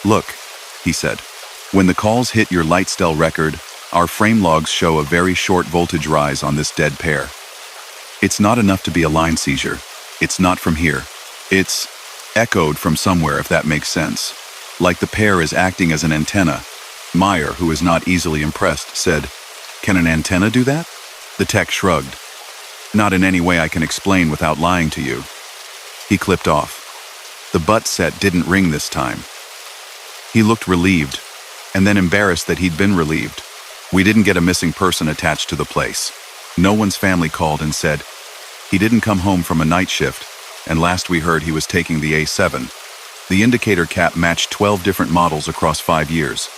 "Look," he said. "When the calls hit your Leitstelle record, our frame logs show a very short voltage rise on this dead pair. It's not enough to be a line seizure. It's not from here. It's echoed from somewhere, if that makes sense. like the pair is acting as an antenna. Meyer, who is not easily impressed, said, "Can an antenna do that?" The tech shrugged. "Not in any way I can explain without lying to you." He clipped off. The butt set didn't ring this time. He looked relieved, and then embarrassed that he'd been relieved. We didn't get a missing person attached to the place. No one's family called and said, "He didn't come home from a night shift, and last we heard he was taking the A7. The indicator cap matched 12 different models across 5 years.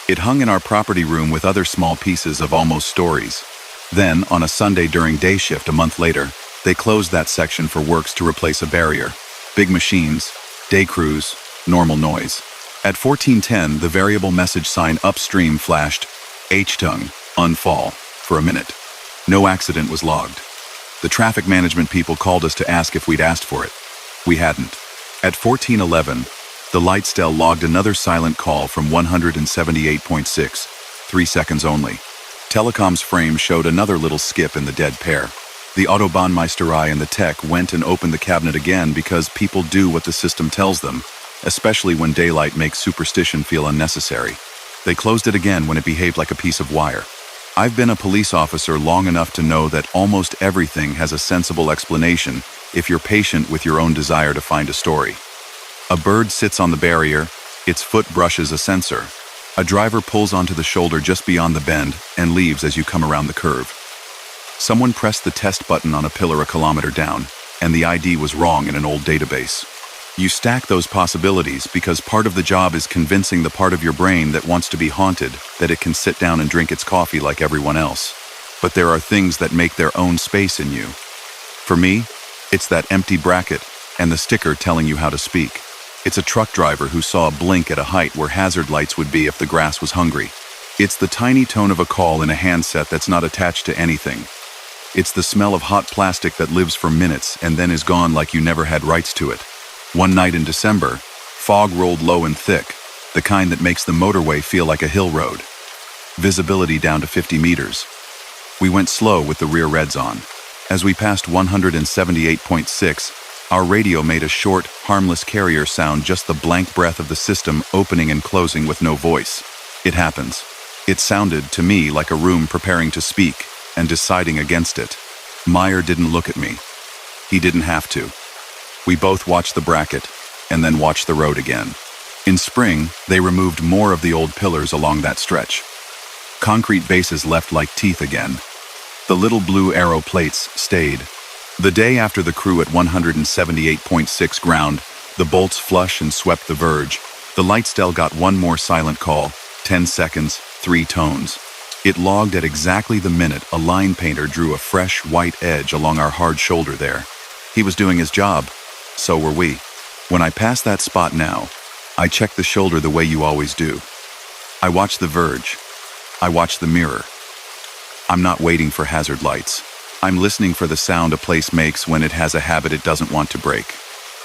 It hung in our property room with other small pieces of almost stories. Then, on a Sunday during day shift a month later, they closed that section for works to replace a barrier. Big machines, day crews, normal noise. At 14:10, the variable message sign upstream flashed, H-tongue, unfall, for a minute. No accident was logged. The traffic management people called us to ask if we'd asked for it. We hadn't. At 14:11, the Lightstell logged another silent call from 178.6, 3 seconds only. Telecom's frame showed another little skip in the dead pair. The Autobahnmeisterei and the tech went and opened the cabinet again because people do what the system tells them, especially when daylight makes superstition feel unnecessary. They closed it again when it behaved like a piece of wire. I've been a police officer long enough to know that almost everything has a sensible explanation if you're patient with your own desire to find a story. A bird sits on the barrier, its foot brushes a sensor. A driver pulls onto the shoulder just beyond the bend and leaves as you come around the curve. Someone pressed the test button on a pillar a kilometer down, and the ID was wrong in an old database. You stack those possibilities because part of the job is convincing the part of your brain that wants to be haunted that it can sit down and drink its coffee like everyone else. But there are things that make their own space in you. For me, it's that empty bracket and the sticker telling you how to speak. It's a truck driver who saw a blink at a height where hazard lights would be if the grass was hungry. It's the tiny tone of a call in a handset that's not attached to anything. It's the smell of hot plastic that lives for minutes and then is gone like you never had rights to it. One night in December, fog rolled low and thick, the kind that makes the motorway feel like a hill road. Visibility down to 50 meters. We went slow with the rear reds on. As we passed 178.6, our radio made a short, harmless carrier sound, just the blank breath of the system opening and closing with no voice. It happens. It sounded, to me, like a room preparing to speak and deciding against it. Meyer didn't look at me. He didn't have to. We both watched the bracket, and then watched the road again. In spring, they removed more of the old pillars along that stretch. Concrete bases left like teeth again. The little blue arrow plates stayed. The day after the crew at 178.6 ground, the bolts flush and swept the verge. The Lightstell got one more silent call, 10 seconds, 3 tones. It logged at exactly the minute a line painter drew a fresh white edge along our hard shoulder there. He was doing his job. So were we. When I pass that spot now, I check the shoulder the way you always do. I watch the verge. I watch the mirror. I'm not waiting for hazard lights. I'm listening for the sound a place makes when it has a habit it doesn't want to break.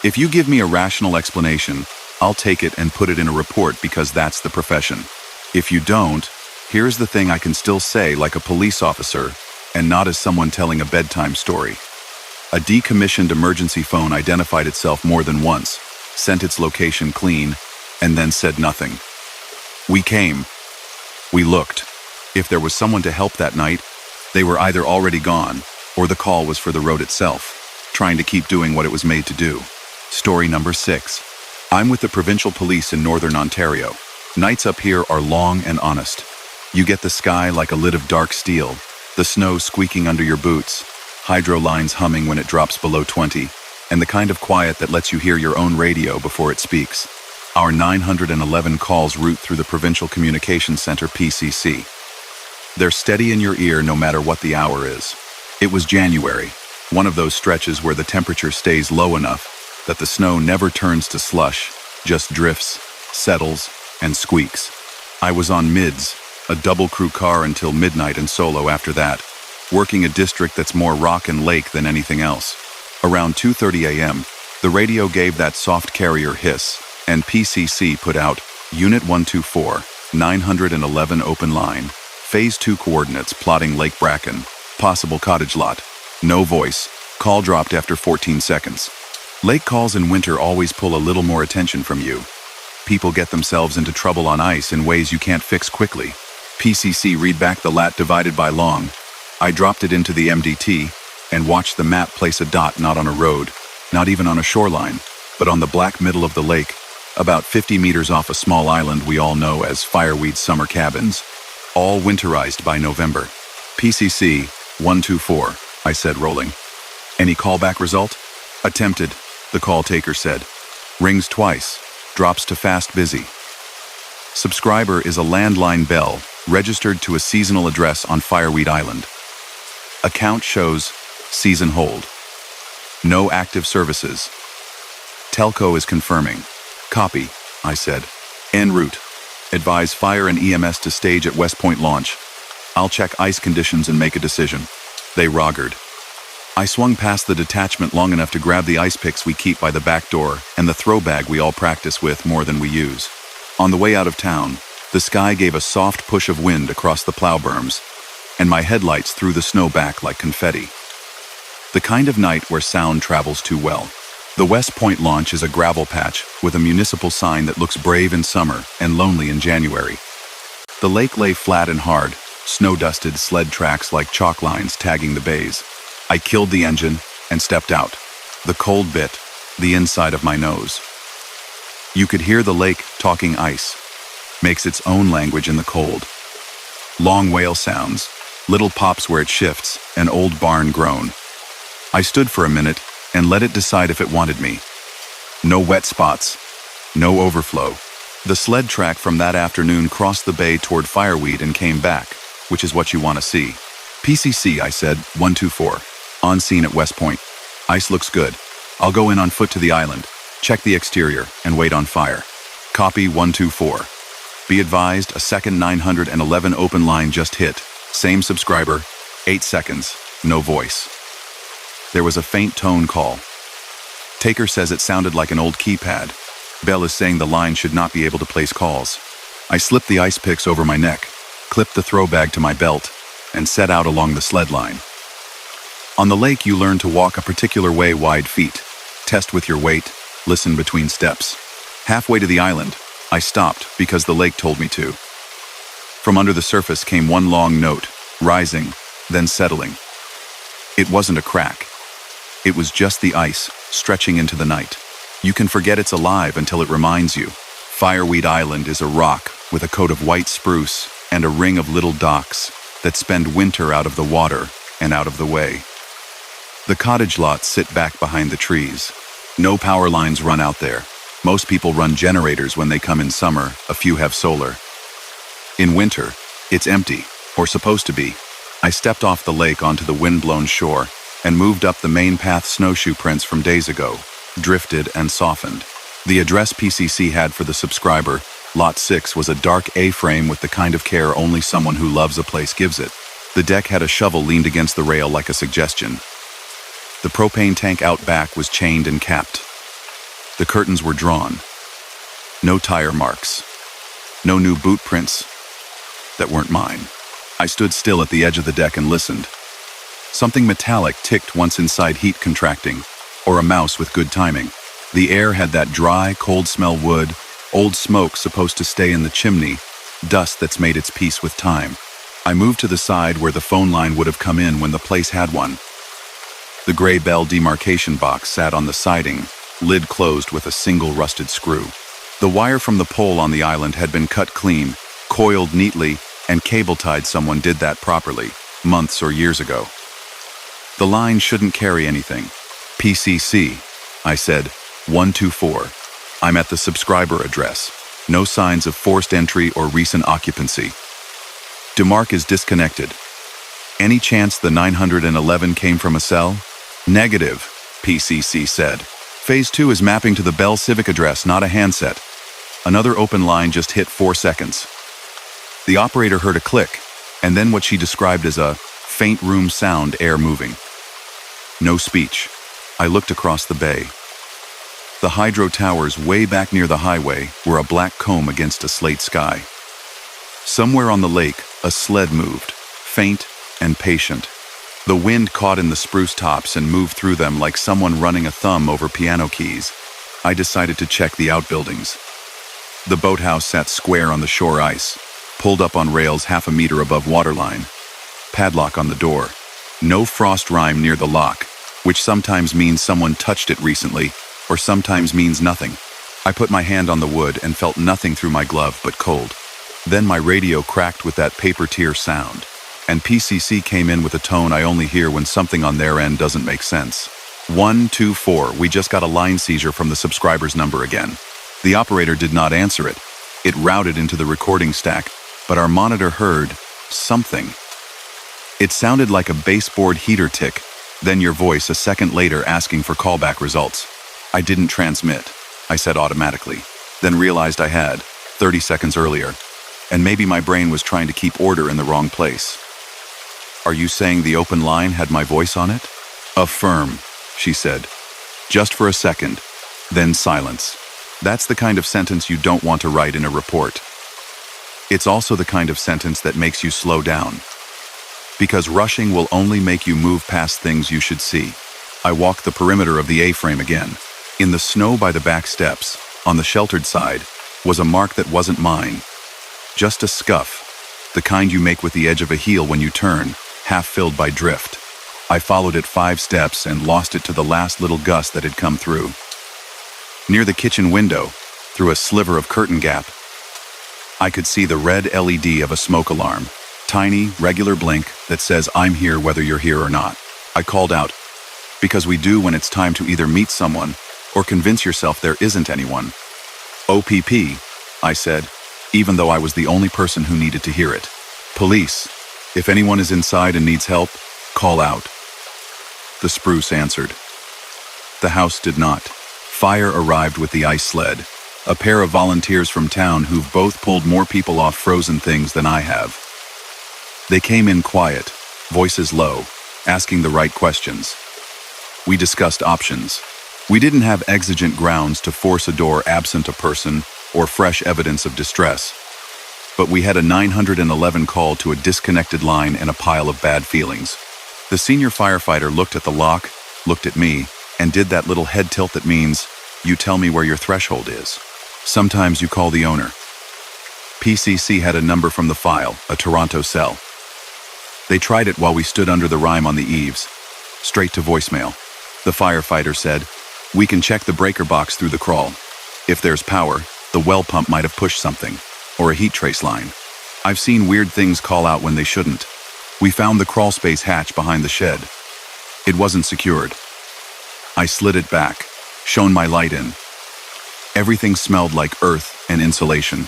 If you give me a rational explanation, I'll take it and put it in a report because that's the profession. If you don't, here's the thing I can still say like a police officer and not as someone telling a bedtime story. A decommissioned emergency phone identified itself more than once, sent its location clean, and then said nothing. We came. We looked. If there was someone to help that night, they were either already gone, or the call was for the road itself, trying to keep doing what it was made to do. Story number 6. I'm with the provincial police in Northern Ontario. Nights up here are long and honest. You get the sky like a lid of dark steel, the snow squeaking under your boots, hydro lines humming when it drops below 20, and the kind of quiet that lets you hear your own radio before it speaks. Our 911 calls route through the Provincial Communications Center PCC. They're steady in your ear no matter what the hour is. It was January, one of those stretches where the temperature stays low enough that the snow never turns to slush, just drifts, settles, and squeaks. I was on mids, a double crew car until midnight and solo after that, working a district that's more rock and lake than anything else. Around 2:30 a.m., the radio gave that soft carrier hiss, and PCC put out, Unit 124, 911 open line, Phase 2 coordinates plotting Lake Bracken, possible cottage lot. No voice, call dropped after 14 seconds. Lake calls in winter always pull a little more attention from you. People get themselves into trouble on ice in ways you can't fix quickly. PCC, read back the lat divided by long. I dropped it into the MDT and watched the map place a dot not on a road, not even on a shoreline, but on the black middle of the lake, about 50 meters off a small island we all know as Fireweed Summer Cabins, all winterized by November. PCC 124, I said, rolling. Any callback result? Attempted, the call taker said. Rings twice, drops to fast busy. Subscriber is a landline bell registered to a seasonal address on Fireweed Island. Account shows season hold. No active services. Telco is confirming. Copy, I said. En route. Advise fire and EMS to stage at West Point launch. I'll check ice conditions and make a decision. They roggered. I swung past the detachment long enough to grab the ice picks we keep by the back door and the throw bag we all practice with more than we use. On the way out of town, the sky gave a soft push of wind across the plow berms, and my headlights threw the snow back like confetti. The kind of night where sound travels too well. The West Point launch is a gravel patch with a municipal sign that looks brave in summer and lonely in January. The lake lay flat and hard, snow-dusted sled tracks like chalk lines tagging the bays. I killed the engine and stepped out. The cold bit the inside of my nose. You could hear the lake talking ice. Makes its own language in the cold. Long wail sounds, little pops where it shifts, an old barn groan. I stood for a minute and let it decide if it wanted me. No wet spots, no overflow. The sled track from that afternoon crossed the bay toward Fireweed and came back, which is what you want to see. PCC, I said, 124. On scene at West Point. Ice looks good. I'll go in on foot to the island, check the exterior, and wait on fire. Copy 124. Be advised, a second 911 open line just hit. Same subscriber, 8 seconds, no voice. There was a faint tone call. Taker says it sounded like an old keypad. Bell is saying the line should not be able to place calls. I slipped the ice picks over my neck, clipped the throw bag to my belt, and set out along the sled line. On the lake, you learn to walk a particular way, wide feet. Test with your weight, listen between steps. Halfway to the island, I stopped because the lake told me to. From under the surface came one long note, rising, then settling. It wasn't a crack. It was just the ice, stretching into the night. You can forget it's alive until it reminds you. Fireweed Island is a rock with a coat of white spruce and a ring of little docks that spend winter out of the water and out of the way. The cottage lots sit back behind the trees. No power lines run out there. Most people run generators when they come in summer, a few have solar. In winter, it's empty, or supposed to be. I stepped off the lake onto the wind-blown shore and moved up the main path snowshoe prints from days ago, drifted and softened. The address PCC had for the subscriber, Lot 6, was a dark A-frame with the kind of care only someone who loves a place gives it. The deck had a shovel leaned against the rail like a suggestion. The propane tank out back was chained and capped. The curtains were drawn. No tire marks. No new boot prints that weren't mine. I stood still at the edge of the deck and listened. Something metallic ticked once inside, heat contracting, or a mouse with good timing. The air had that dry, cold smell wood, old smoke supposed to stay in the chimney, dust that's made its peace with time. I moved to the side where the phone line would have come in when the place had one. The gray bell demarcation box sat on the siding, lid closed with a single rusted screw. The wire from the pole on the island had been cut clean, coiled neatly, and cable-tied. Someone did that properly, months or years ago. The line shouldn't carry anything. PCC, I said, 124. I'm at the subscriber address. No signs of forced entry or recent occupancy. Demarc is disconnected. Any chance the 911 came from a cell? Negative, PCC said. Phase 2 is mapping to the Bell Civic address, not a handset. Another open line just hit 4 seconds. The operator heard a click, and then what she described as a faint room sound, air moving. No speech. I looked across the bay. The hydro towers way back near the highway were a black comb against a slate sky. Somewhere on the lake, a sled moved, faint and patient. The wind caught in the spruce tops and moved through them like someone running a thumb over piano keys. I decided to check the outbuildings. The boathouse sat square on the shore ice, pulled up on rails half a meter above waterline. Padlock on the door. No frost rime near the lock, which sometimes means someone touched it recently, or sometimes means nothing. I put my hand on the wood and felt nothing through my glove but cold. Then my radio cracked with that paper tear sound, and PCC came in with a tone I only hear when something on their end doesn't make sense. 124, we just got a line seizure from the subscriber's number again. The operator did not answer it. It routed into the recording stack, but our monitor heard something. It sounded like a baseboard heater tick, then your voice a second later asking for callback results. I didn't transmit, I said automatically, then realized I had, 30 seconds earlier, and maybe my brain was trying to keep order in the wrong place. Are you saying the open line had my voice on it? Affirm, she said. Just for a second, then silence. That's the kind of sentence you don't want to write in a report. It's also the kind of sentence that makes you slow down. Because rushing will only make you move past things you should see. I walked the perimeter of the A-frame again. In the snow by the back steps, on the sheltered side, was a mark that wasn't mine. Just a scuff, the kind you make with the edge of a heel when you turn, half filled by drift. I followed it 5 steps and lost it to the last little gust that had come through. Near the kitchen window, through a sliver of curtain gap, I could see the red LED of a smoke alarm. Tiny, regular blink that says, I'm here whether you're here or not. I called out, because we do when it's time to either meet someone or convince yourself there isn't anyone. OPP, I said, even though I was the only person who needed to hear it. Police, if anyone is inside and needs help, call out. The spruce answered. The house did not. Fire arrived with the ice sled, a pair of volunteers from town who've both pulled more people off frozen things than I have. They came in quiet, voices low, asking the right questions. We discussed options. We didn't have exigent grounds to force a door absent a person or fresh evidence of distress, but we had a 911 call to a disconnected line and a pile of bad feelings. The senior firefighter looked at the lock, looked at me, and did that little head tilt that means, you tell me where your threshold is. Sometimes you call the owner. PCC had a number from the file, a Toronto cell. They tried it while we stood under the rime on the eaves. Straight to voicemail. The firefighter said, we can check the breaker box through the crawl. If there's power, the well pump might have pushed something, or a heat trace line. I've seen weird things call out when they shouldn't. We found the crawl space hatch behind the shed. It wasn't secured. I slid it back, shone my light in. Everything smelled like earth and insulation.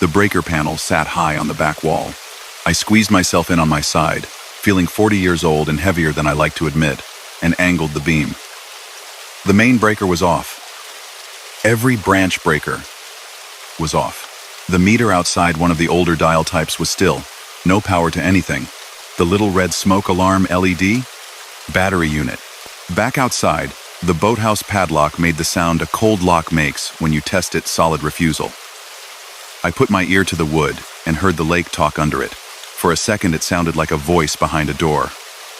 The breaker panel sat high on the back wall. I squeezed myself in on my side, feeling 40 years old and heavier than I like to admit, and angled the beam. The main breaker was off. Every branch breaker was off. The meter outside one of the older dial types was still, no power to anything. The little red smoke alarm LED? Battery unit. Back outside, the boathouse padlock made the sound a cold lock makes when you test its solid refusal. I put my ear to the wood and heard the lake talk under it. For a second it sounded like a voice behind a door,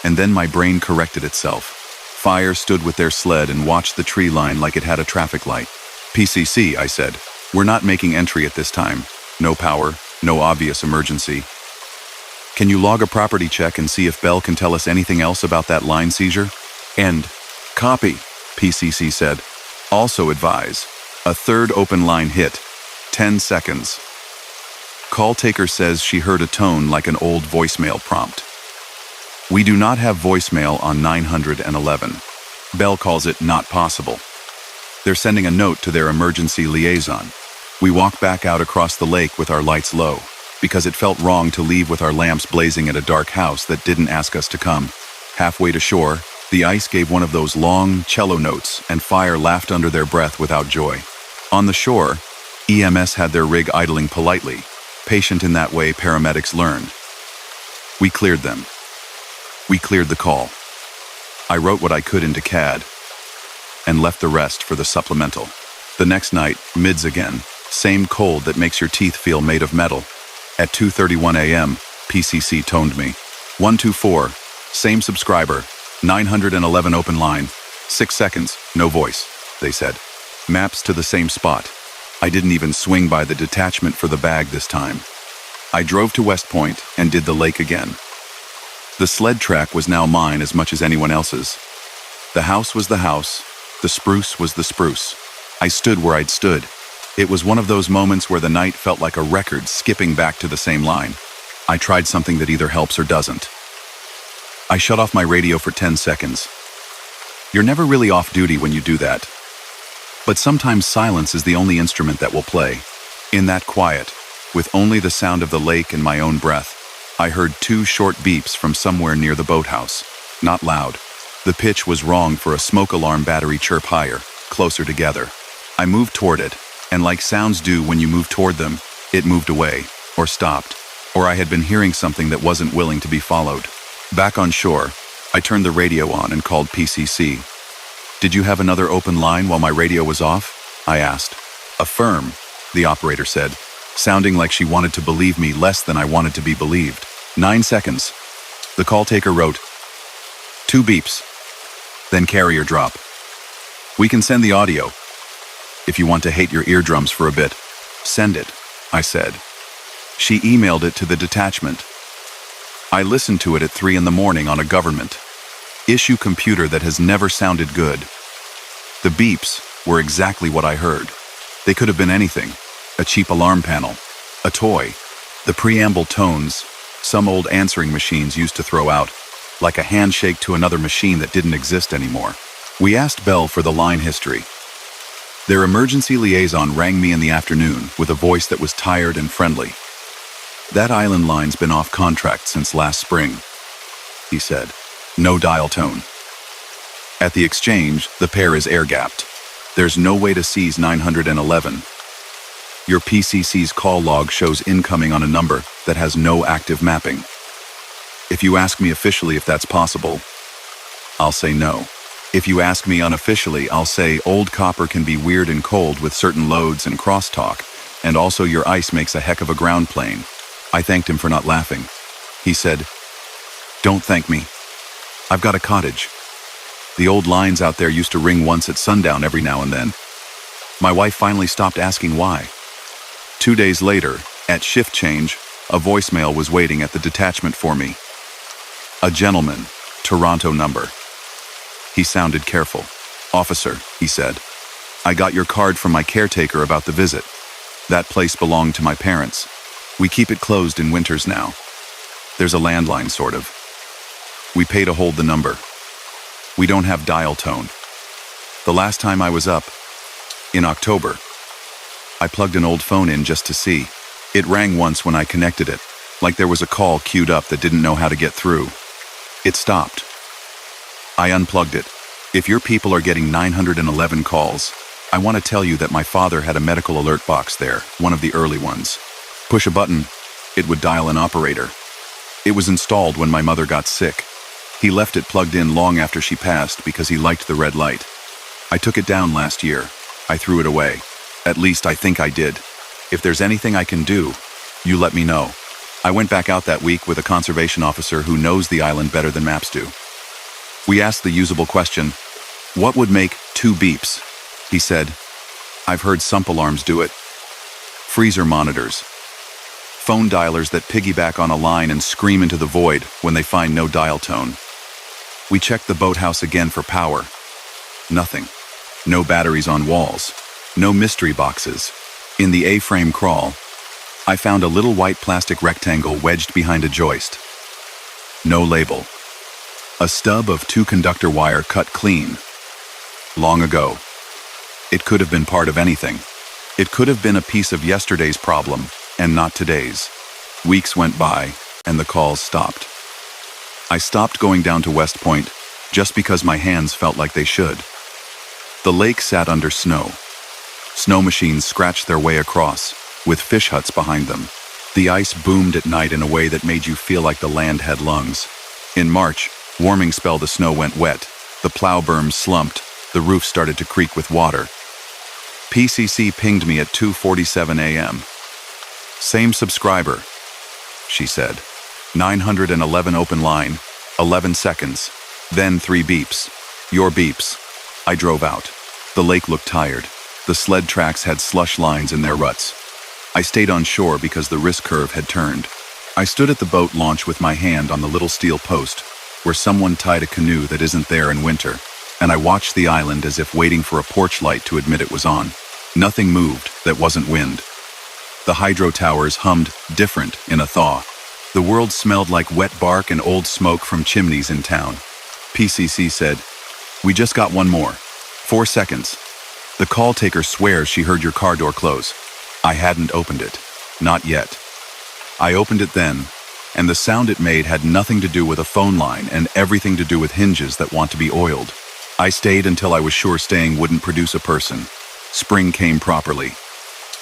and then my brain corrected itself. Fire stood with their sled and watched the tree line like it had a traffic light. PCC, I said, we're not making entry at this time. No power, no obvious emergency. Can you log a property check and see if Bell can tell us anything else about that line seizure? End. Copy, PCC said. Also advise, a third open line hit. 10 seconds. Call taker says she heard a tone like an old voicemail prompt. We do not have voicemail on 911. Bell calls it not possible. They're sending a note to their emergency liaison. We walk back out across the lake with our lights low, because it felt wrong to leave with our lamps blazing at a dark house that didn't ask us to come. Halfway to shore, the ice gave one of those long cello notes, and fire laughed under their breath without joy. On the shore, EMS had their rig idling politely. Patient in that way, paramedics learned. We cleared them. We cleared the call. I wrote what I could into CAD and left the rest for the supplemental. The next night, mids again, same cold that makes your teeth feel made of metal. At 2:31 a.m., PCC toned me. 124, same subscriber, 911 open line, 6 seconds, no voice, they said. Maps to the same spot. I didn't even swing by the detachment for the bag this time. I drove to West Point and did the lake again. The sled track was now mine as much as anyone else's. The house was the house. The spruce was the spruce. I stood where I'd stood. It was one of those moments where the night felt like a record skipping back to the same line. I tried something that either helps or doesn't. I shut off my radio for 10 seconds. You're never really off duty when you do that. But sometimes silence is the only instrument that will play. In that quiet, with only the sound of the lake and my own breath, I heard 2 short beeps from somewhere near the boathouse. Not loud. The pitch was wrong for a smoke alarm battery chirp higher, closer together. I moved toward it, and like sounds do when you move toward them, it moved away, or stopped, or I had been hearing something that wasn't willing to be followed. Back on shore, I turned the radio on and called PCC. "Did you have another open line while my radio was off?" I asked. "Affirm," the operator said, sounding like she wanted to believe me less than I wanted to be believed. 9 seconds. The call taker wrote, 2 beeps. Then carrier drop. "We can send the audio. If you want to hate your eardrums for a bit, send it," I said. She emailed it to the detachment. I listened to it at 3 in the morning on a government issue computer that has never sounded good. The beeps were exactly what I heard. They could have been anything. A cheap alarm panel. A toy. The preamble tones some old answering machines used to throw out, like a handshake to another machine that didn't exist anymore. We asked Bell for the line history. Their emergency liaison rang me in the afternoon with a voice that was tired and friendly. "That island line's been off contract since last spring," he said. "No dial tone. At the exchange, the pair is air-gapped. There's no way to seize 911. Your PCC's call log shows incoming on a number that has no active mapping. If you ask me officially if that's possible, I'll say no. If you ask me unofficially, I'll say old copper can be weird and cold with certain loads and crosstalk, and also your ice makes a heck of a ground plane." I thanked him for not laughing. He said, "Don't thank me. I've got a cottage. The old lines out there used to ring once at sundown every now and then." My wife finally stopped asking why. 2 days later, at shift change, a voicemail was waiting at the detachment for me. A gentleman, Toronto number. He sounded careful. "Officer," he said, "I got your card from my caretaker about the visit. That place belonged to my parents. We keep it closed in winters now. There's a landline, sort of. We pay to hold the number. We don't have dial tone. The last time I was up, in October, I plugged an old phone in just to see. It rang once when I connected it, like there was a call queued up that didn't know how to get through. It stopped. I unplugged it. If your people are getting 911 calls, I want to tell you that my father had a medical alert box there, one of the early ones. Push a button, it would dial an operator. It was installed when my mother got sick. He left it plugged in long after she passed because he liked the red light. I took it down last year. I threw it away. At least I think I did. If there's anything I can do, you let me know." I went back out that week with a conservation officer who knows the island better than maps do. We asked the usable question, "What would make 2 beeps?" He said, "I've heard sump alarms do it. Freezer monitors. Phone dialers that piggyback on a line and scream into the void when they find no dial tone." We checked the boathouse again for power. Nothing. No batteries on walls. No mystery boxes. In the A-frame crawl, I found a little white plastic rectangle wedged behind a joist. No label. A stub of 2-conductor wire cut clean. Long ago. It could have been part of anything. It could have been a piece of yesterday's problem, and not today's. Weeks went by, and the calls stopped. I stopped going down to West Point just because my hands felt like they should. The lake sat under snow. Snow machines scratched their way across, with fish huts behind them. The ice boomed at night in a way that made you feel like the land had lungs. In March, warming spell, the snow went wet. The plow berms slumped. The roof started to creak with water. PCC pinged me at 2:47 a.m. "Same subscriber," she said. 911 open line, 11 seconds, then 3 beeps. "Your beeps." I drove out. The lake looked tired. The sled tracks had slush lines in their ruts. I stayed on shore because the risk curve had turned. I stood at the boat launch with my hand on the little steel post, where someone tied a canoe that isn't there in winter, and I watched the island as if waiting for a porch light to admit it was on. Nothing moved that wasn't wind. The hydro towers hummed different in a thaw. The world smelled like wet bark and old smoke from chimneys in town. PCC said, "We just got one more. 4 seconds. The call taker swears she heard your car door close." I hadn't opened it. Not yet. I opened it then, and the sound it made had nothing to do with a phone line and everything to do with hinges that want to be oiled. I stayed until I was sure staying wouldn't produce a person. Spring came properly.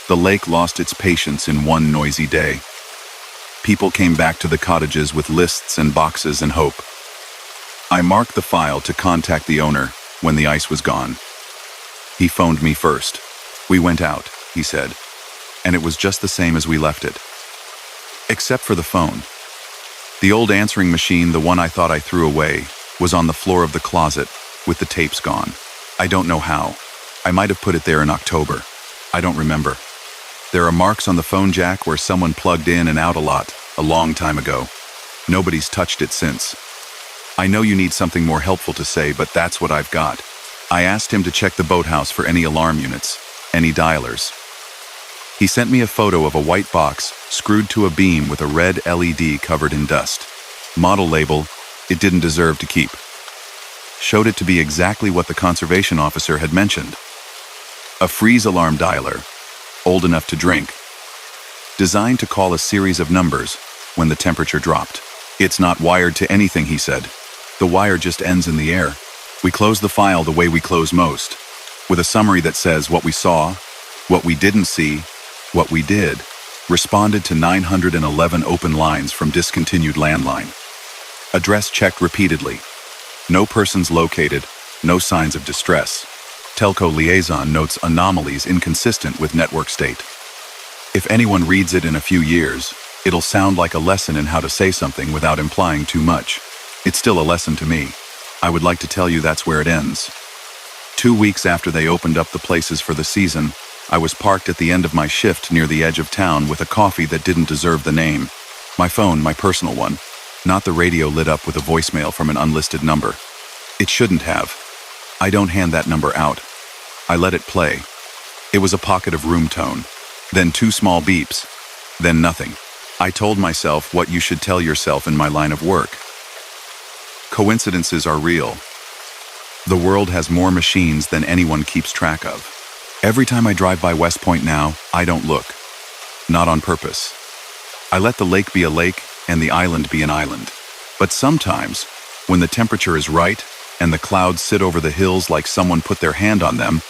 The lake lost its patience in one noisy day. People came back to the cottages with lists and boxes and hope. I marked the file to contact the owner when the ice was gone. He phoned me first. "We went out," he said, and it was just the same as we left it. Except for the phone. The old answering machine, the one I thought I threw away, was on the floor of the closet with the tapes gone. I don't know how. I might have put it there in October. I don't remember. There are marks on the phone jack where someone plugged in and out a lot, a long time ago. Nobody's touched it since. I know you need something more helpful to say, but that's what I've got. I asked him to check the boathouse for any alarm units, any dialers. He sent me a photo of a white box screwed to a beam with a red LED covered in dust. Model label, "It didn't deserve to keep." Showed it to be exactly what the conservation officer had mentioned. A freeze alarm dialer, old enough to drink. Designed to call a series of numbers when the temperature dropped. "It's not wired to anything," he said. "The wire just ends in the air." We close the file the way we close most, with a summary that says what we saw, what we didn't see, what we did, responded to 911 open lines from discontinued landline. Address checked repeatedly. No persons located, no signs of distress. Telco liaison notes anomalies inconsistent with network state. If anyone reads it in a few years, it'll sound like a lesson in how to say something without implying too much. It's still a lesson to me. I would like to tell you that's where it ends. 2 weeks after they opened up the places for the season, I was parked at the end of my shift near the edge of town with a coffee that didn't deserve the name. My phone, my personal one, not the radio lit up with a voicemail from an unlisted number. It shouldn't have. I don't hand that number out. I let it play. It was a pocket of room tone, then 2 small beeps, then nothing. I told myself what you should tell yourself in my line of work. Coincidences are real. The world has more machines than anyone keeps track of. Every time I drive by West Point now, I don't look. Not on purpose. I let the lake be a lake and the island be an island. But sometimes, when the temperature is right and the clouds sit over the hills like someone put their hand on them,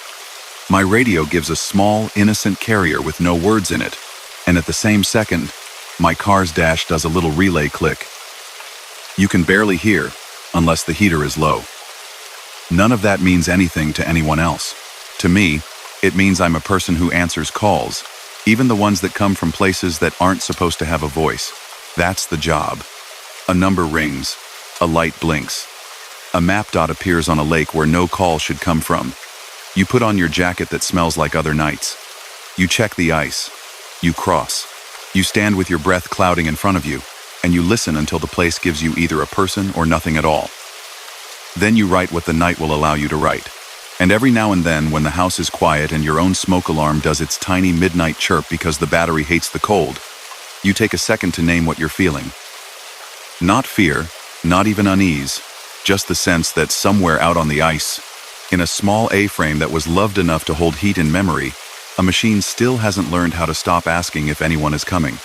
my radio gives a small, innocent carrier with no words in it, and at the same second, my car's dash does a little relay click. You can barely hear, unless the heater is low. None of that means anything to anyone else. To me, it means I'm a person who answers calls, even the ones that come from places that aren't supposed to have a voice. That's the job. A number rings, a light blinks. A map dot appears on a lake where no call should come from. You put on your jacket that smells like other nights. You check the ice. You cross. You stand with your breath clouding in front of you, and you listen until the place gives you either a person or nothing at all. Then you write what the night will allow you to write. And every now and then, when the house is quiet and your own smoke alarm does its tiny midnight chirp because the battery hates the cold, you take a second to name what you're feeling. Not fear, not even unease, just the sense that somewhere out on the ice, in a small A-frame that was loved enough to hold heat in memory, a machine still hasn't learned how to stop asking if anyone is coming.